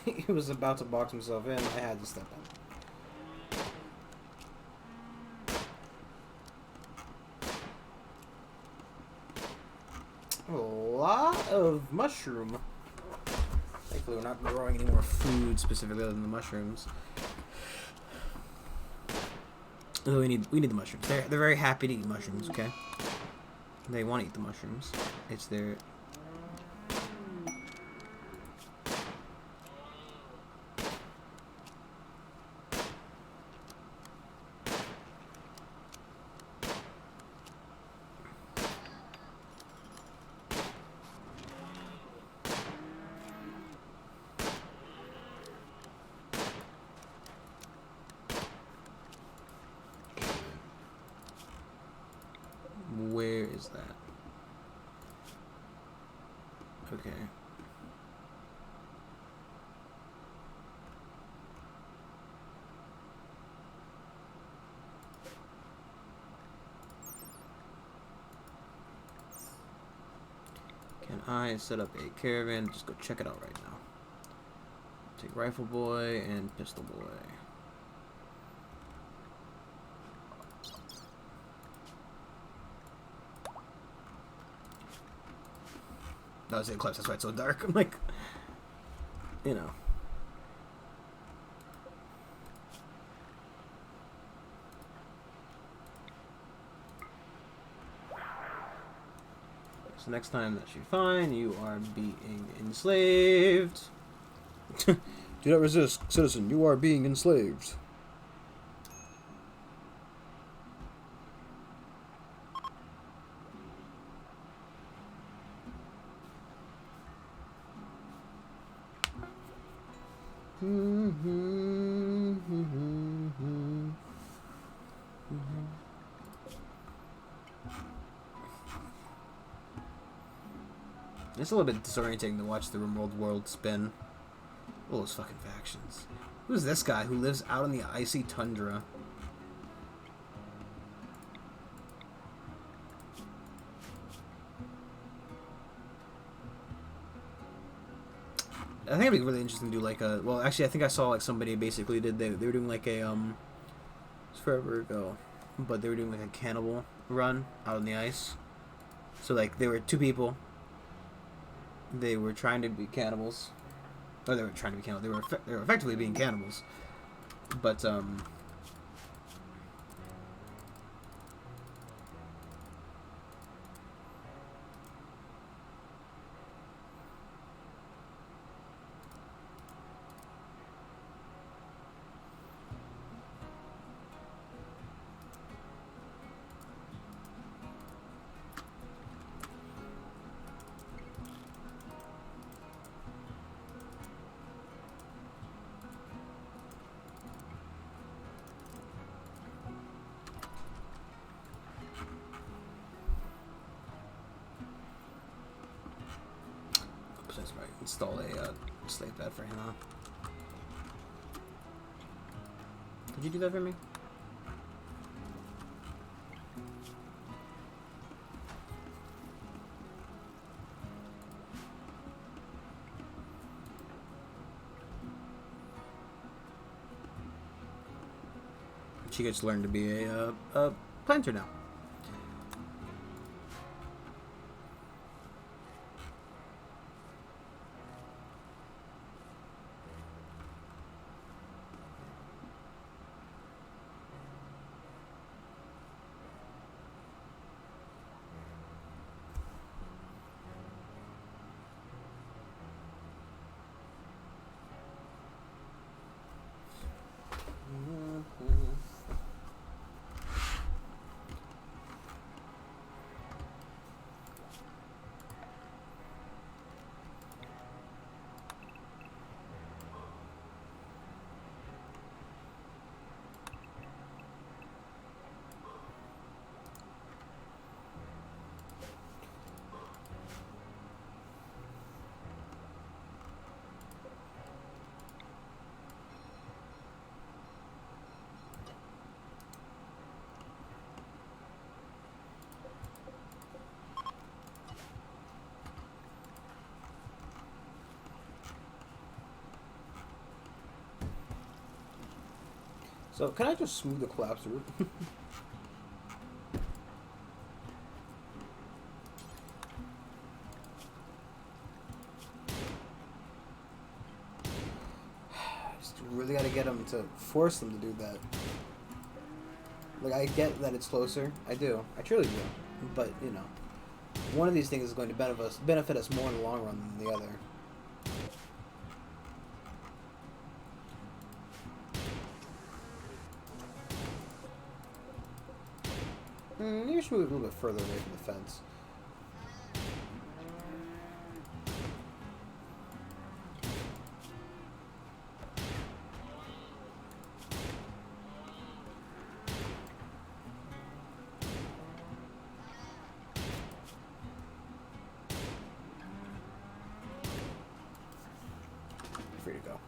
He was about to box himself in. I had to step in. A lot of mushroom. Thankfully, we're not growing any more food specifically other than the mushrooms. Although we need the mushrooms. They're very happy to eat mushrooms. Okay, they want to eat the mushrooms. It's their Where is that? Okay. Can I set up a caravan? Just go check it out right now. Take Rifle Boy and Pistol Boy. That was the Eclipse, that's why it's so dark. I'm like, you know. So next time that you find you are being enslaved. Do not resist, citizen. You are being enslaved. It's a little bit disorienting to watch the Rimworld world spin. All those fucking factions. Who's this guy who lives out in the icy tundra? I think it'd be really interesting to do like a... Well, actually, I think I saw like somebody basically did... They were doing like a... It's forever ago. But they were doing like a cannibal run out on the ice. So like, they were two people. They were trying to be cannibals. Or they were trying to be cannibals. They were effectively being cannibals. But, that's right. Install a slave bed for him, huh? Could you do that for me? She gets learned to be a planter now. So, can I just smooth the collapse route? Just really gotta get them to force them to do that. Like, I get that it's closer. I do. I truly do. But, you know, one of these things is going to benefit us more in the long run than the other. You should move a little bit further away from the fence. Free to go.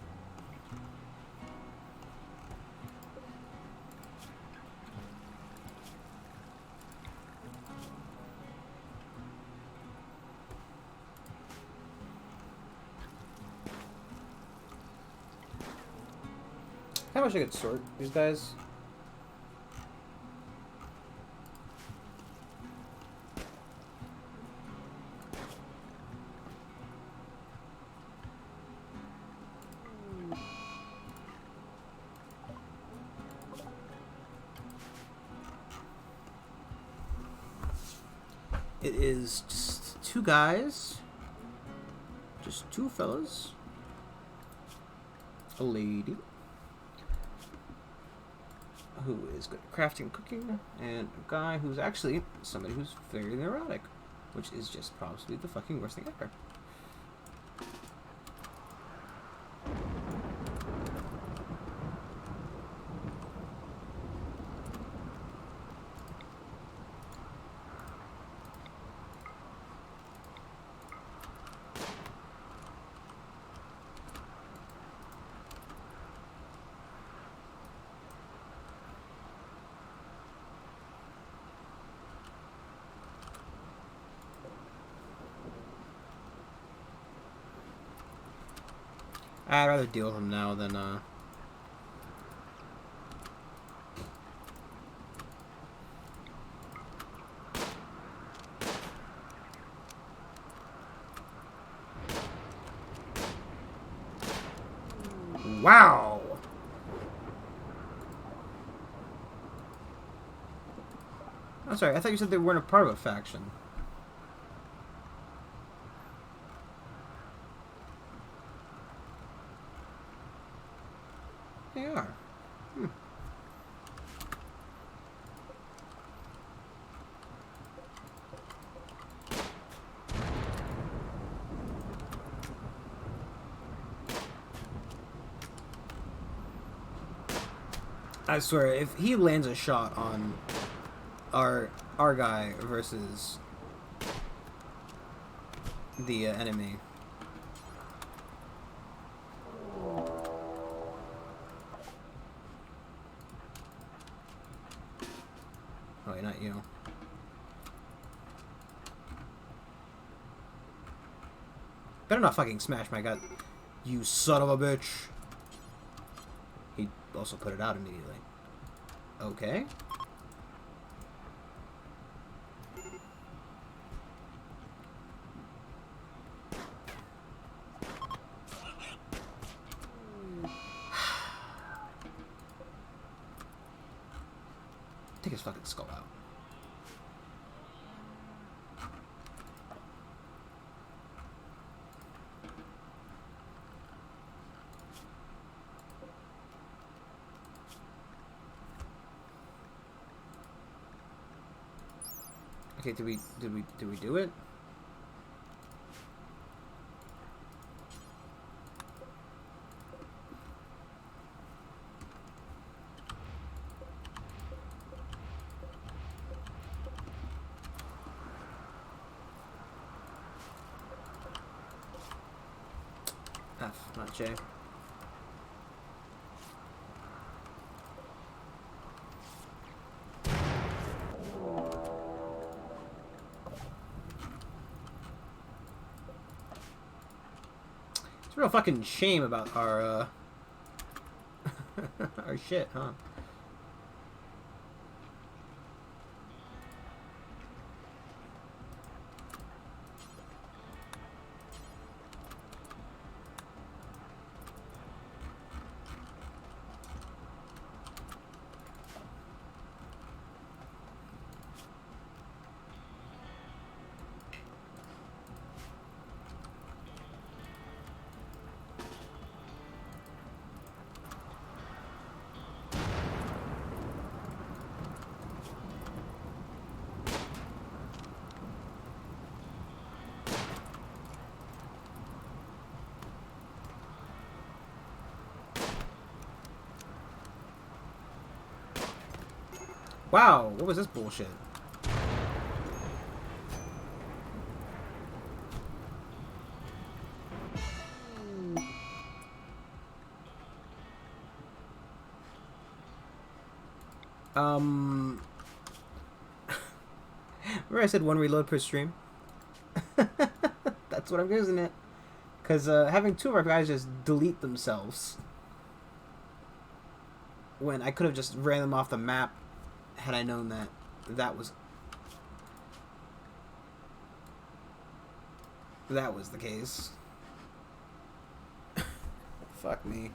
I wish I could sort these guys. It is just two guys. Just two fellas. a lady who is good at crafting and cooking, and a guy who's actually somebody who's very neurotic, which is just probably the fucking worst thing ever. I'd rather deal with him now than, Wow! I'm sorry, I thought you said they weren't a part of a faction. They are. Hmm. I swear, if he lands a shot on our guy versus the enemy. Oh, wait, not you. Better not fucking smash my gut, you son of a bitch. He also put it out immediately. Okay. Take his fucking skull out. Okay, did we do it? F, not J. It's a real fucking shame about our, our shit, huh? Wow, what was this bullshit? Remember I said one reload per stream? That's what I'm using it. Because having two of our guys just delete themselves when I could have just ran them off the map had I known that was the case. Fuck me.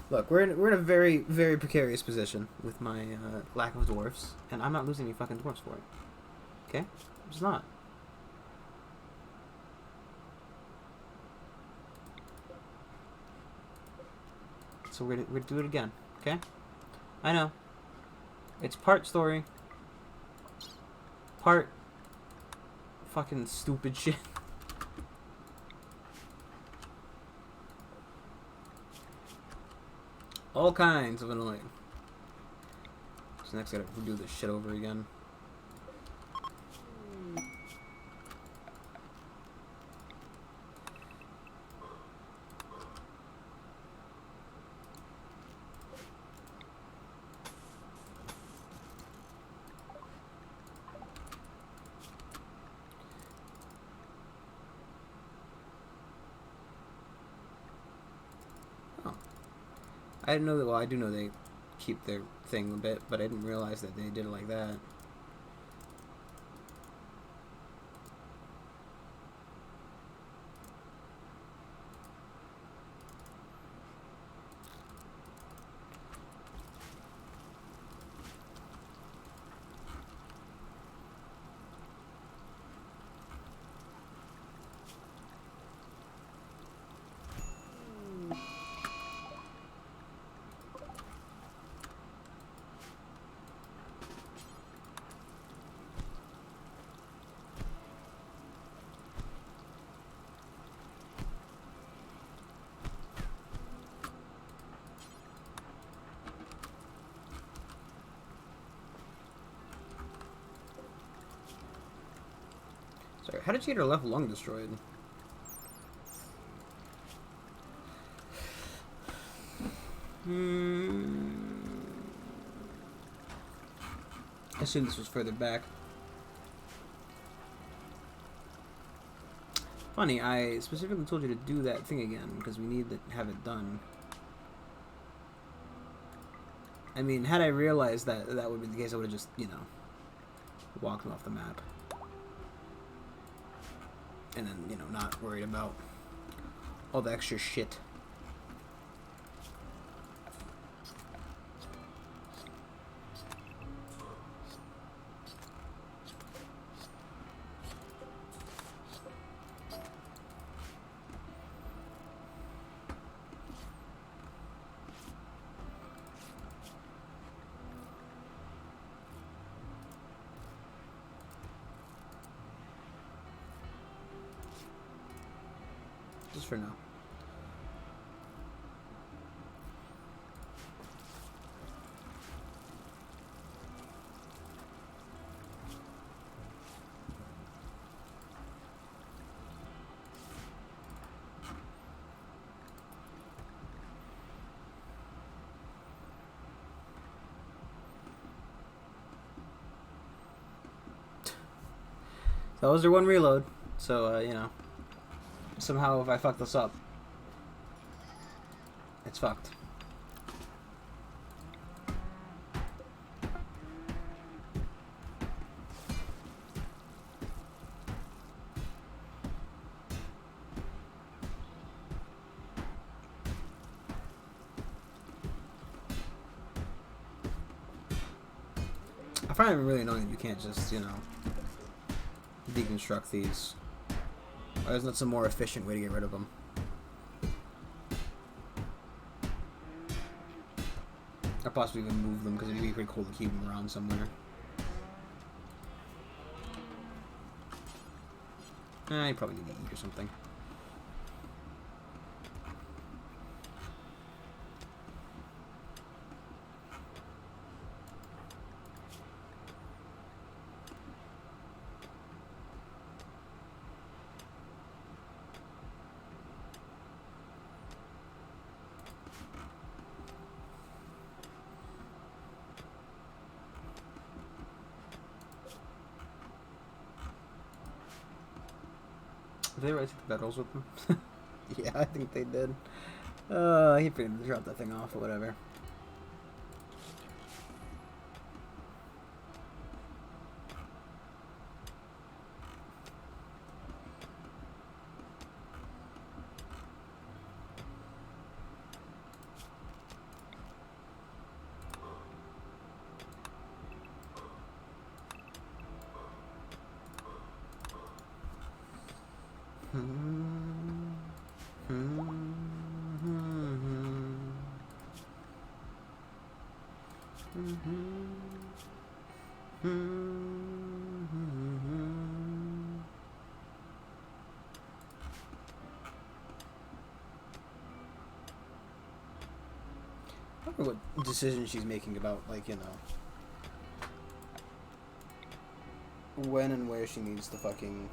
Look, we're in a very, very precarious position with my lack of dwarfs, and I'm not losing any fucking dwarfs for it. Okay? I'm just not. So we're gonna do it again, okay? I know. It's part story, part fucking stupid shit. All kinds of annoying. So next I gotta do this shit over again. I didn't know that. Well, I do know they keep their thing a bit, but I didn't realize that they did it like that. Sorry, how did she get her left lung destroyed? I assume this was further back. Funny, I specifically told you to do that thing again because we need to have it done. I mean, had I realized that that would be the case, I would have just, you know, walked them off the map. And then, you know, not worried about all the extra shit. Just for now. That was their one reload, so, you know, somehow if I fuck this up, it's fucked. I find it really annoying that you can't just, you know, deconstruct these. Or there's not some more efficient way to get rid of them. Or possibly even move them, because it'd be pretty cool to keep them around somewhere. You probably need to eat or something. Did they really take the bedrolls with them? Yeah, I think they did. He figured to drop that thing off or whatever. I wonder what decision she's making about, like, you know, when and where she needs to fucking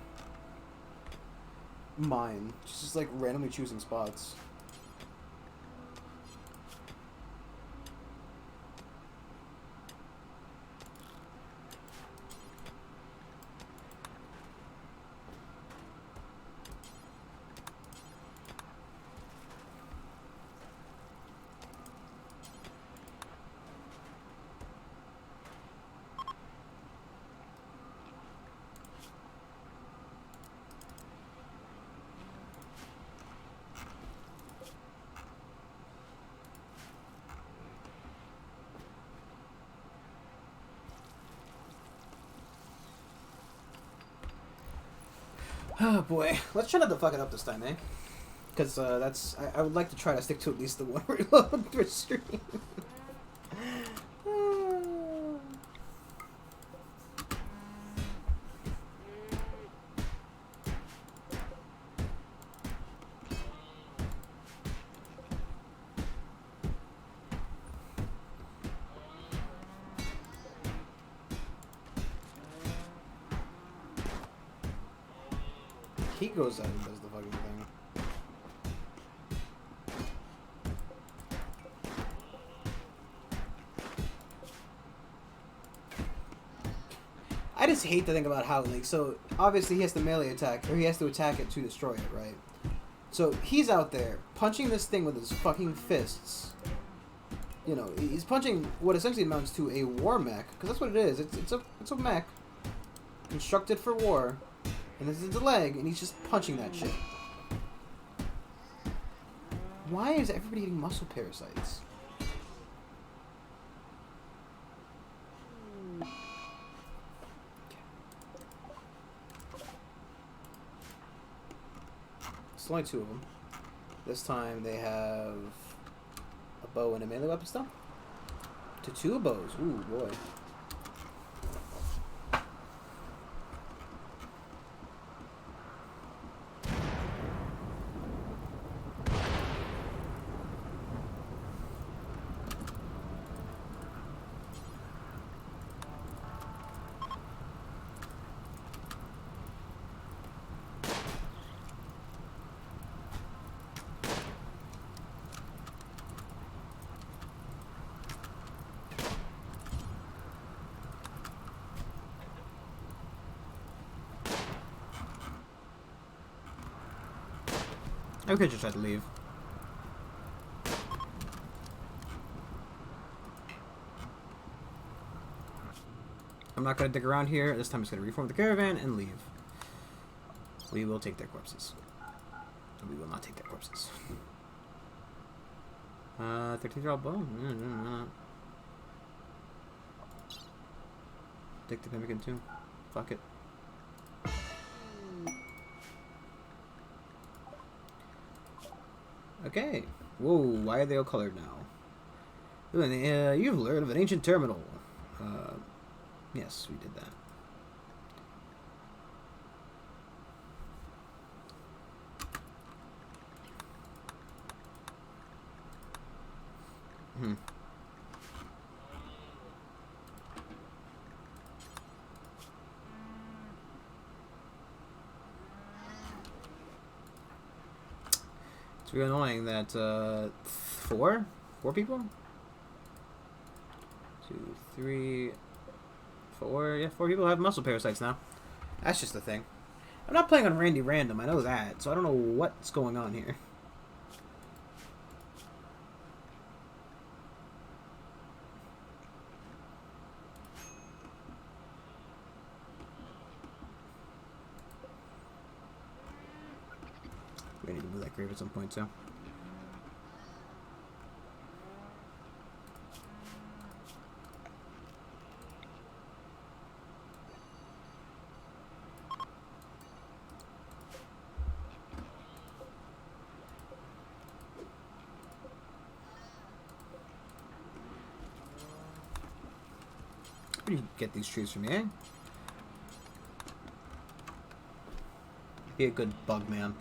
mine. She's just, like, randomly choosing spots. Oh boy, let's try not to fuck it up this time, eh? Because that's I would like to try to stick to at least the one reload per stream. He goes out and does the fucking thing. I just hate to think about how, like, so obviously he has to melee attack, or he has to attack it to destroy it, right? So he's out there punching this thing with his fucking fists. You know, he's punching what essentially amounts to a war mech, because that's what it is. It's a mech constructed for war, and this is a leg, and he's just punching that shit. Why is everybody getting muscle parasites? It's only two of them. This time they have a bow and a melee weapon still. To two bows. Ooh, boy. I could just try to leave. I'm not going to dig around here. This time I'm just going to reform the caravan and leave. We will take their corpses. We will not take their corpses. 13-year-old bow? No. Take the pemmican too. Fuck it. Okay. Whoa, why are they all colored now? You've learned of an ancient terminal. Yes, we did that. It's really annoying that, four people? 2, 3, 4, yeah, 4 people have muscle parasites now. That's just the thing. I'm not playing on Randy Random, I know that, so I don't know what's going on here. We need to move that grave at some point, too. Where do you get these trees from, eh? Be a good bug man.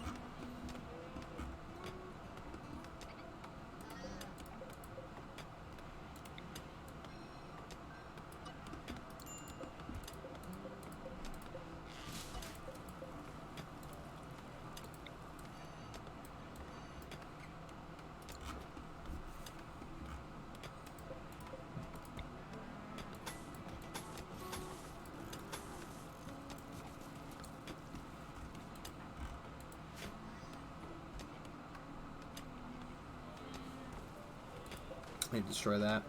I need to destroy that.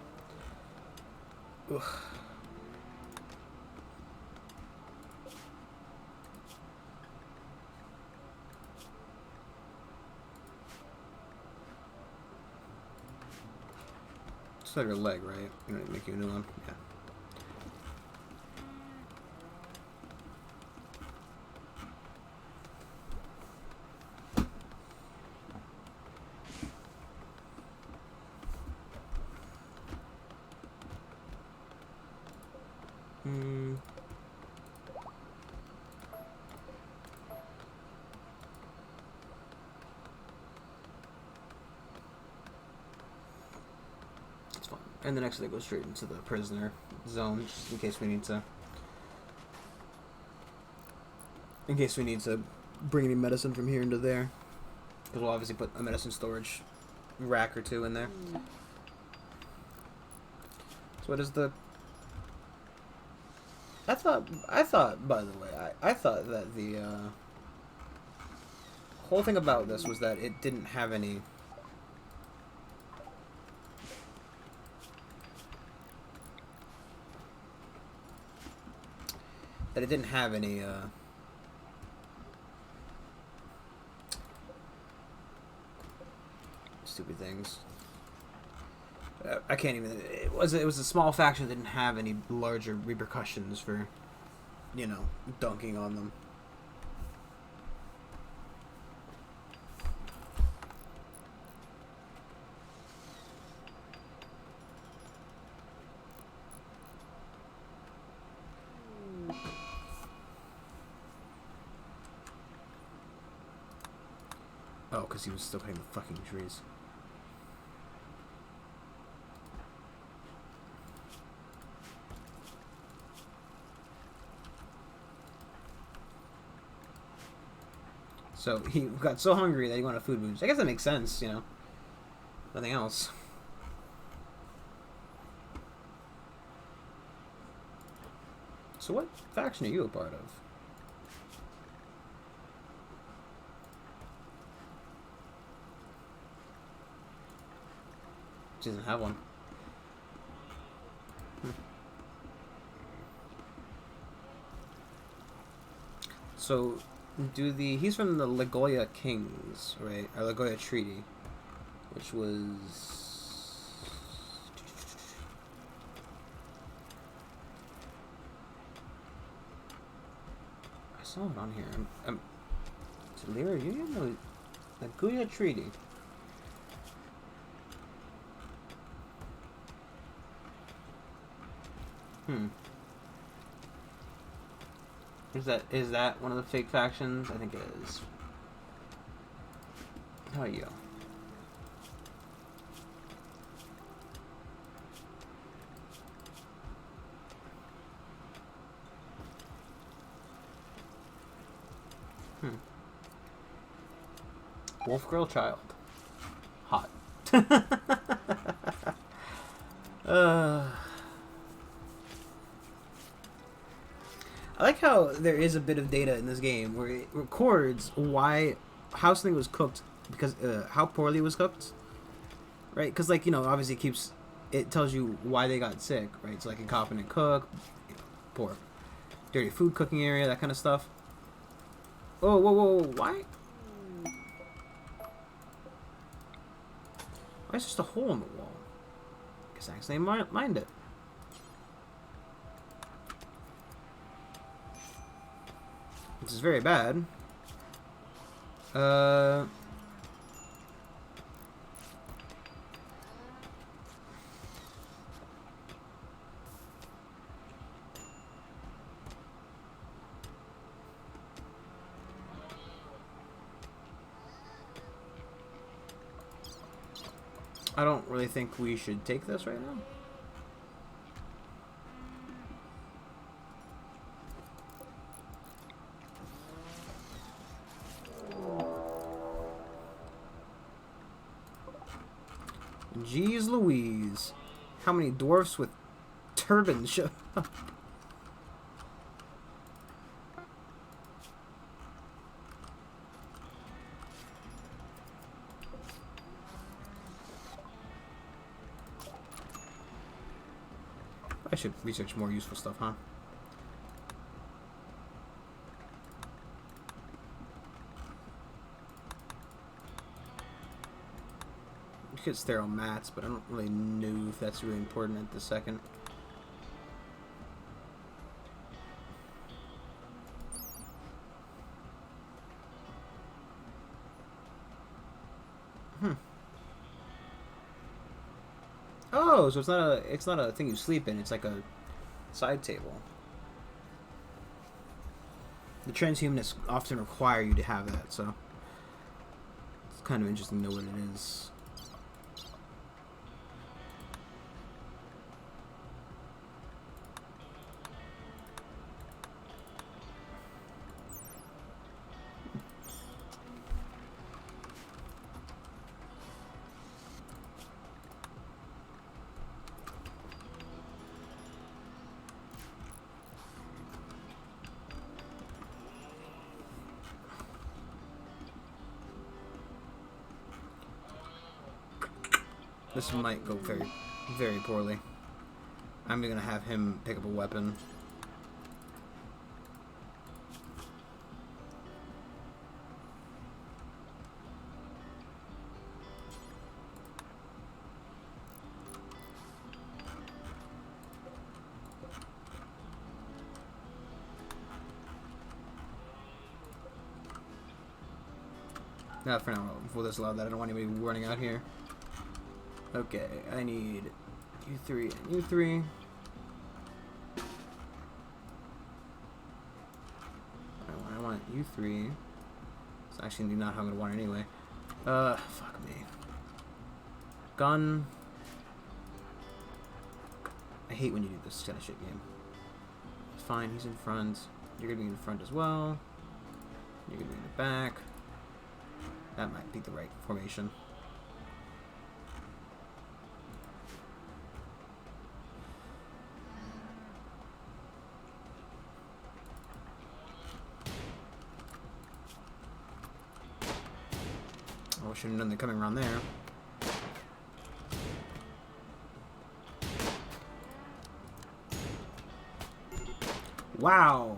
Ugh. It's like your leg, right? You're gonna make you a new one. Yeah. It's fine. And the next they go straight into the prisoner zone, just in case we need to. In case we need to bring any medicine from here into there. Because we'll obviously put a medicine storage rack or two in there. So what is the... I thought, by the way, I thought that the whole thing about this was that it didn't have any... That it didn't have any, stupid things. I can't even... It was a small faction that didn't have any larger repercussions for, you know, dunking on them. Oh, because he was still cutting the fucking trees. So he got so hungry that he wanted a food boost. I guess that makes sense, you know. Nothing else. So what faction are you a part of? She doesn't have one. So, he's from the Lagoya Kings, right? Or Lagoya Treaty, which was... I saw it on here. Is it Lyra Union? No, Lagoya Treaty. Is that one of the fake factions? I think it is. How are you? Wolf girl child. Hot. I like how there is a bit of data in this game where it records how something was cooked because how poorly it was cooked, right? Because like, you know, obviously it tells you why they got sick, right? So like incompetent cook, you know, poor, dirty food cooking area, that kind of stuff. Oh, whoa, why? Why is just a hole in the wall? Because I accidentally mined it. Which is very bad. I don't really think we should take this right now. Jeez Louise. How many dwarfs with turbans show up? I should research more useful stuff, huh? You could sterile mats, but I don't really know if that's really important at this second. Oh, so it's not a thing you sleep in. It's like a side table. The transhumanists often require you to have that, so it's kind of interesting to know what it is. This might go very, very poorly. I'm gonna have him pick up a weapon. Not for now, we'll just allow that. I don't want anybody running out here. Okay, I need U3 and U3. I want U3. It's actually not how I'm gonna want it anyway. Fuck me. Gun. I hate when you do this kind of shit game. It's fine, he's in front. You're gonna be in front as well. You're gonna be in the back. That might be the right formation. Oh, I should have known they're coming around there. Wow.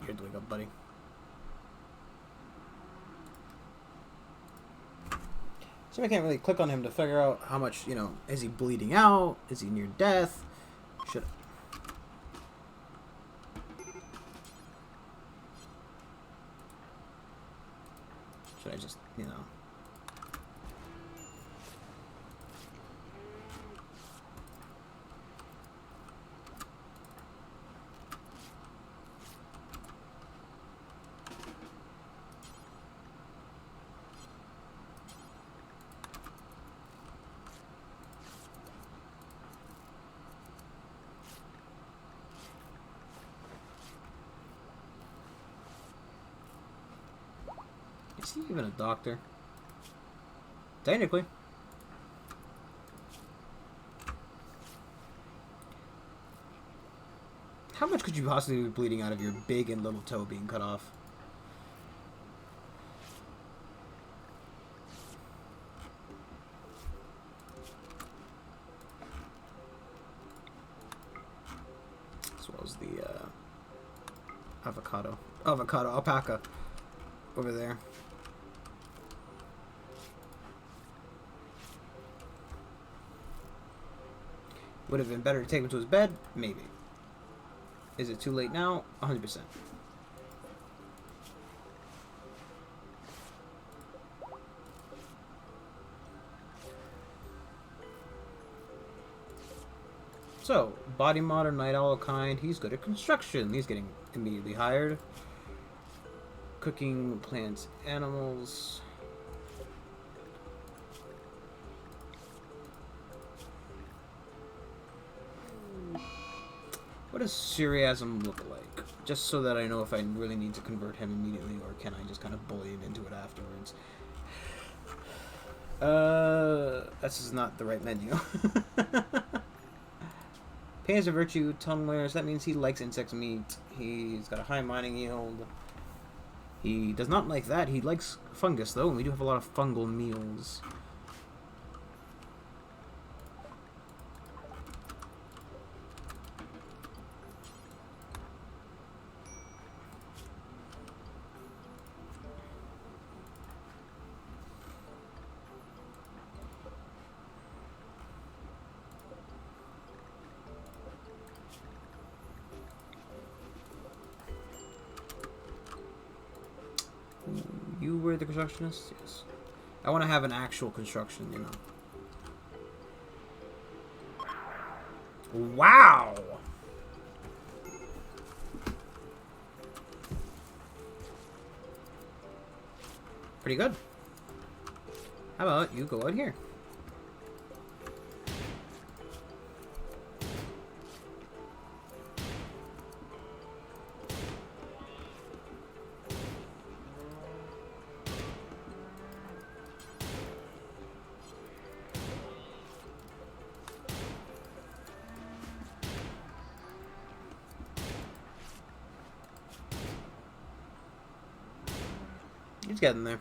You're to wake up, buddy. So I can't really click on him to figure out how much, you know, is he bleeding out? Is he near death? Should I just, you know... Is he even a doctor? Technically. How much could you possibly be bleeding out of your big and little toe being cut off? As well as the alpaca over there. Would have been better to take him to his bed? Maybe. Is it too late now? 100%. So, body mod or night owl kind. He's good at construction. He's getting immediately hired. Cooking plants, animals. What does Siriasm look like? Just so that I know if I really need to convert him immediately, or can I just kind of bully him into it afterwards? This is not the right menu. Pain is a virtue, tongue wears. That means he likes insect meat. He's got a high mining yield. He does not like that. He likes fungus, though, and we do have a lot of fungal meals. You were the constructionist? Yes. I want to have an actual construction, you know. Wow! Pretty good. How about you go out here? He's getting there.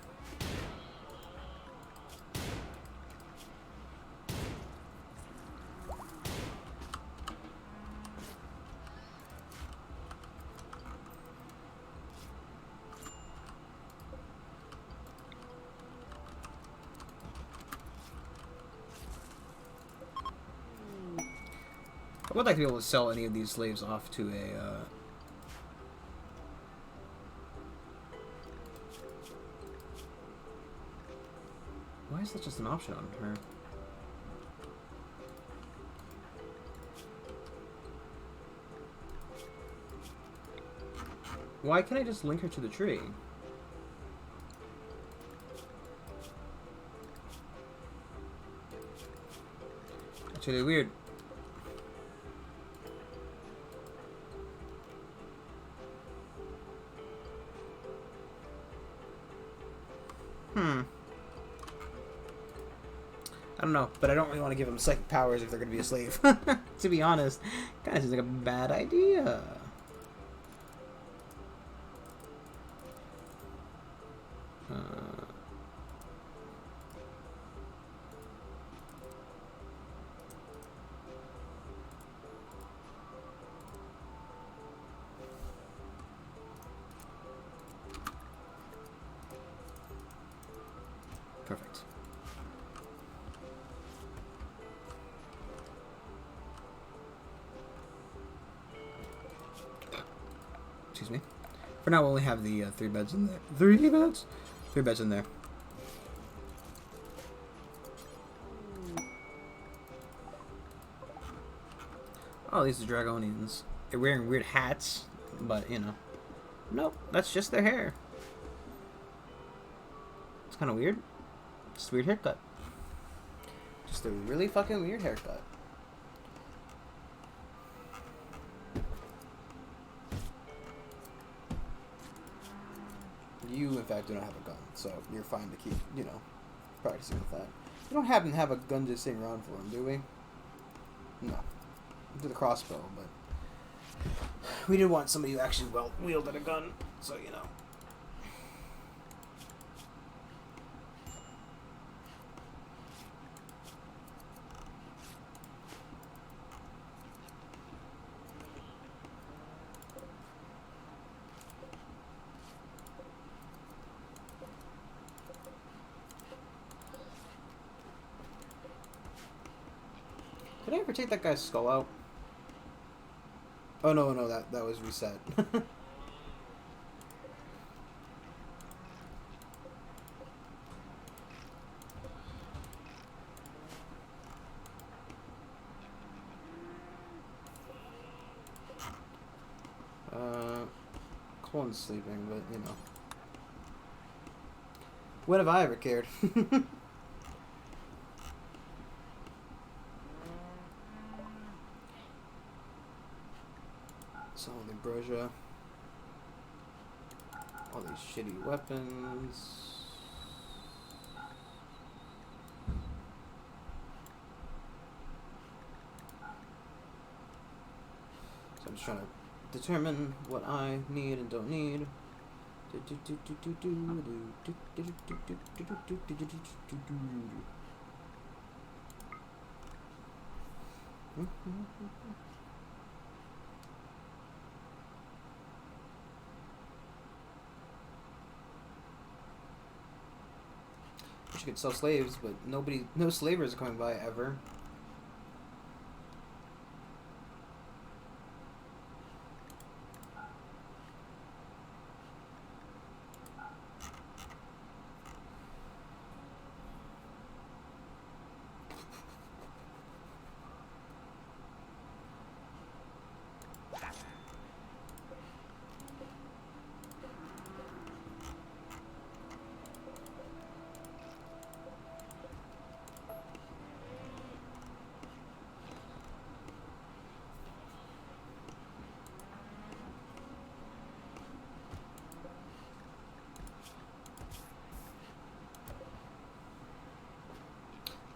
I would like to be able to sell any of these slaves off to a, Why is that just an option on her? Why can't I just link her to the tree? That's really weird. I don't know, but I don't really want to give them psychic powers if they're going to be a slave. To be honest, kind of seems like a bad idea. Perfect. Excuse me. For now, we only have the 3 beds in there. 3 beds? 3 beds in there. Oh, these are Dragonians. They're wearing weird hats, but, you know. Nope, that's just their hair. It's kind of weird. Just a weird haircut. Just a really fucking weird haircut. You, in fact, do not have a gun, so you're fine to keep, you know, practicing with that. We don't happen to have a gun just sitting around for him, do we? No. We did a crossbow, but we did want somebody who actually wielded a gun, so, you know. Did I ever take that guy's skull out? Oh, no, that was reset. phone's sleeping, but you know. When have I ever cared? So the ambrosia. All these shitty weapons. So I'm just trying to determine what I need and don't need. Wish you could sell slaves, but no slavers are coming by ever.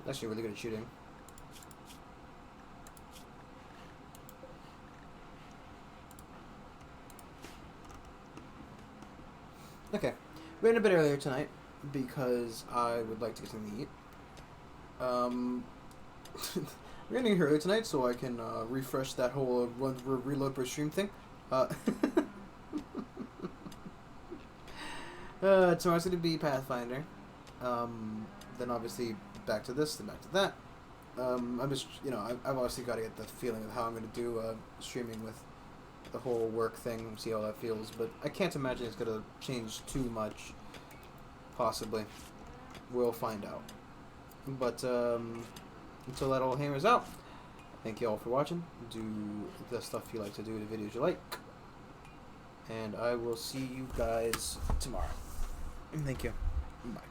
Actually really good at shooting. Okay, we're in a bit earlier tonight because I would like to get something to eat. We're ending here early tonight so I can refresh that whole reload per stream thing. Tomorrow's going to be Pathfinder. Then obviously back to this, then back to that. I'm just, you know, I've obviously got to get the feeling of how I'm going to do streaming with the whole work thing, see how that feels. But I can't imagine it's going to change too much, possibly. We'll find out. But until that all hammers out, thank you all for watching. Do the stuff you like to do, the videos you like. And I will see you guys tomorrow. Thank you. Bye.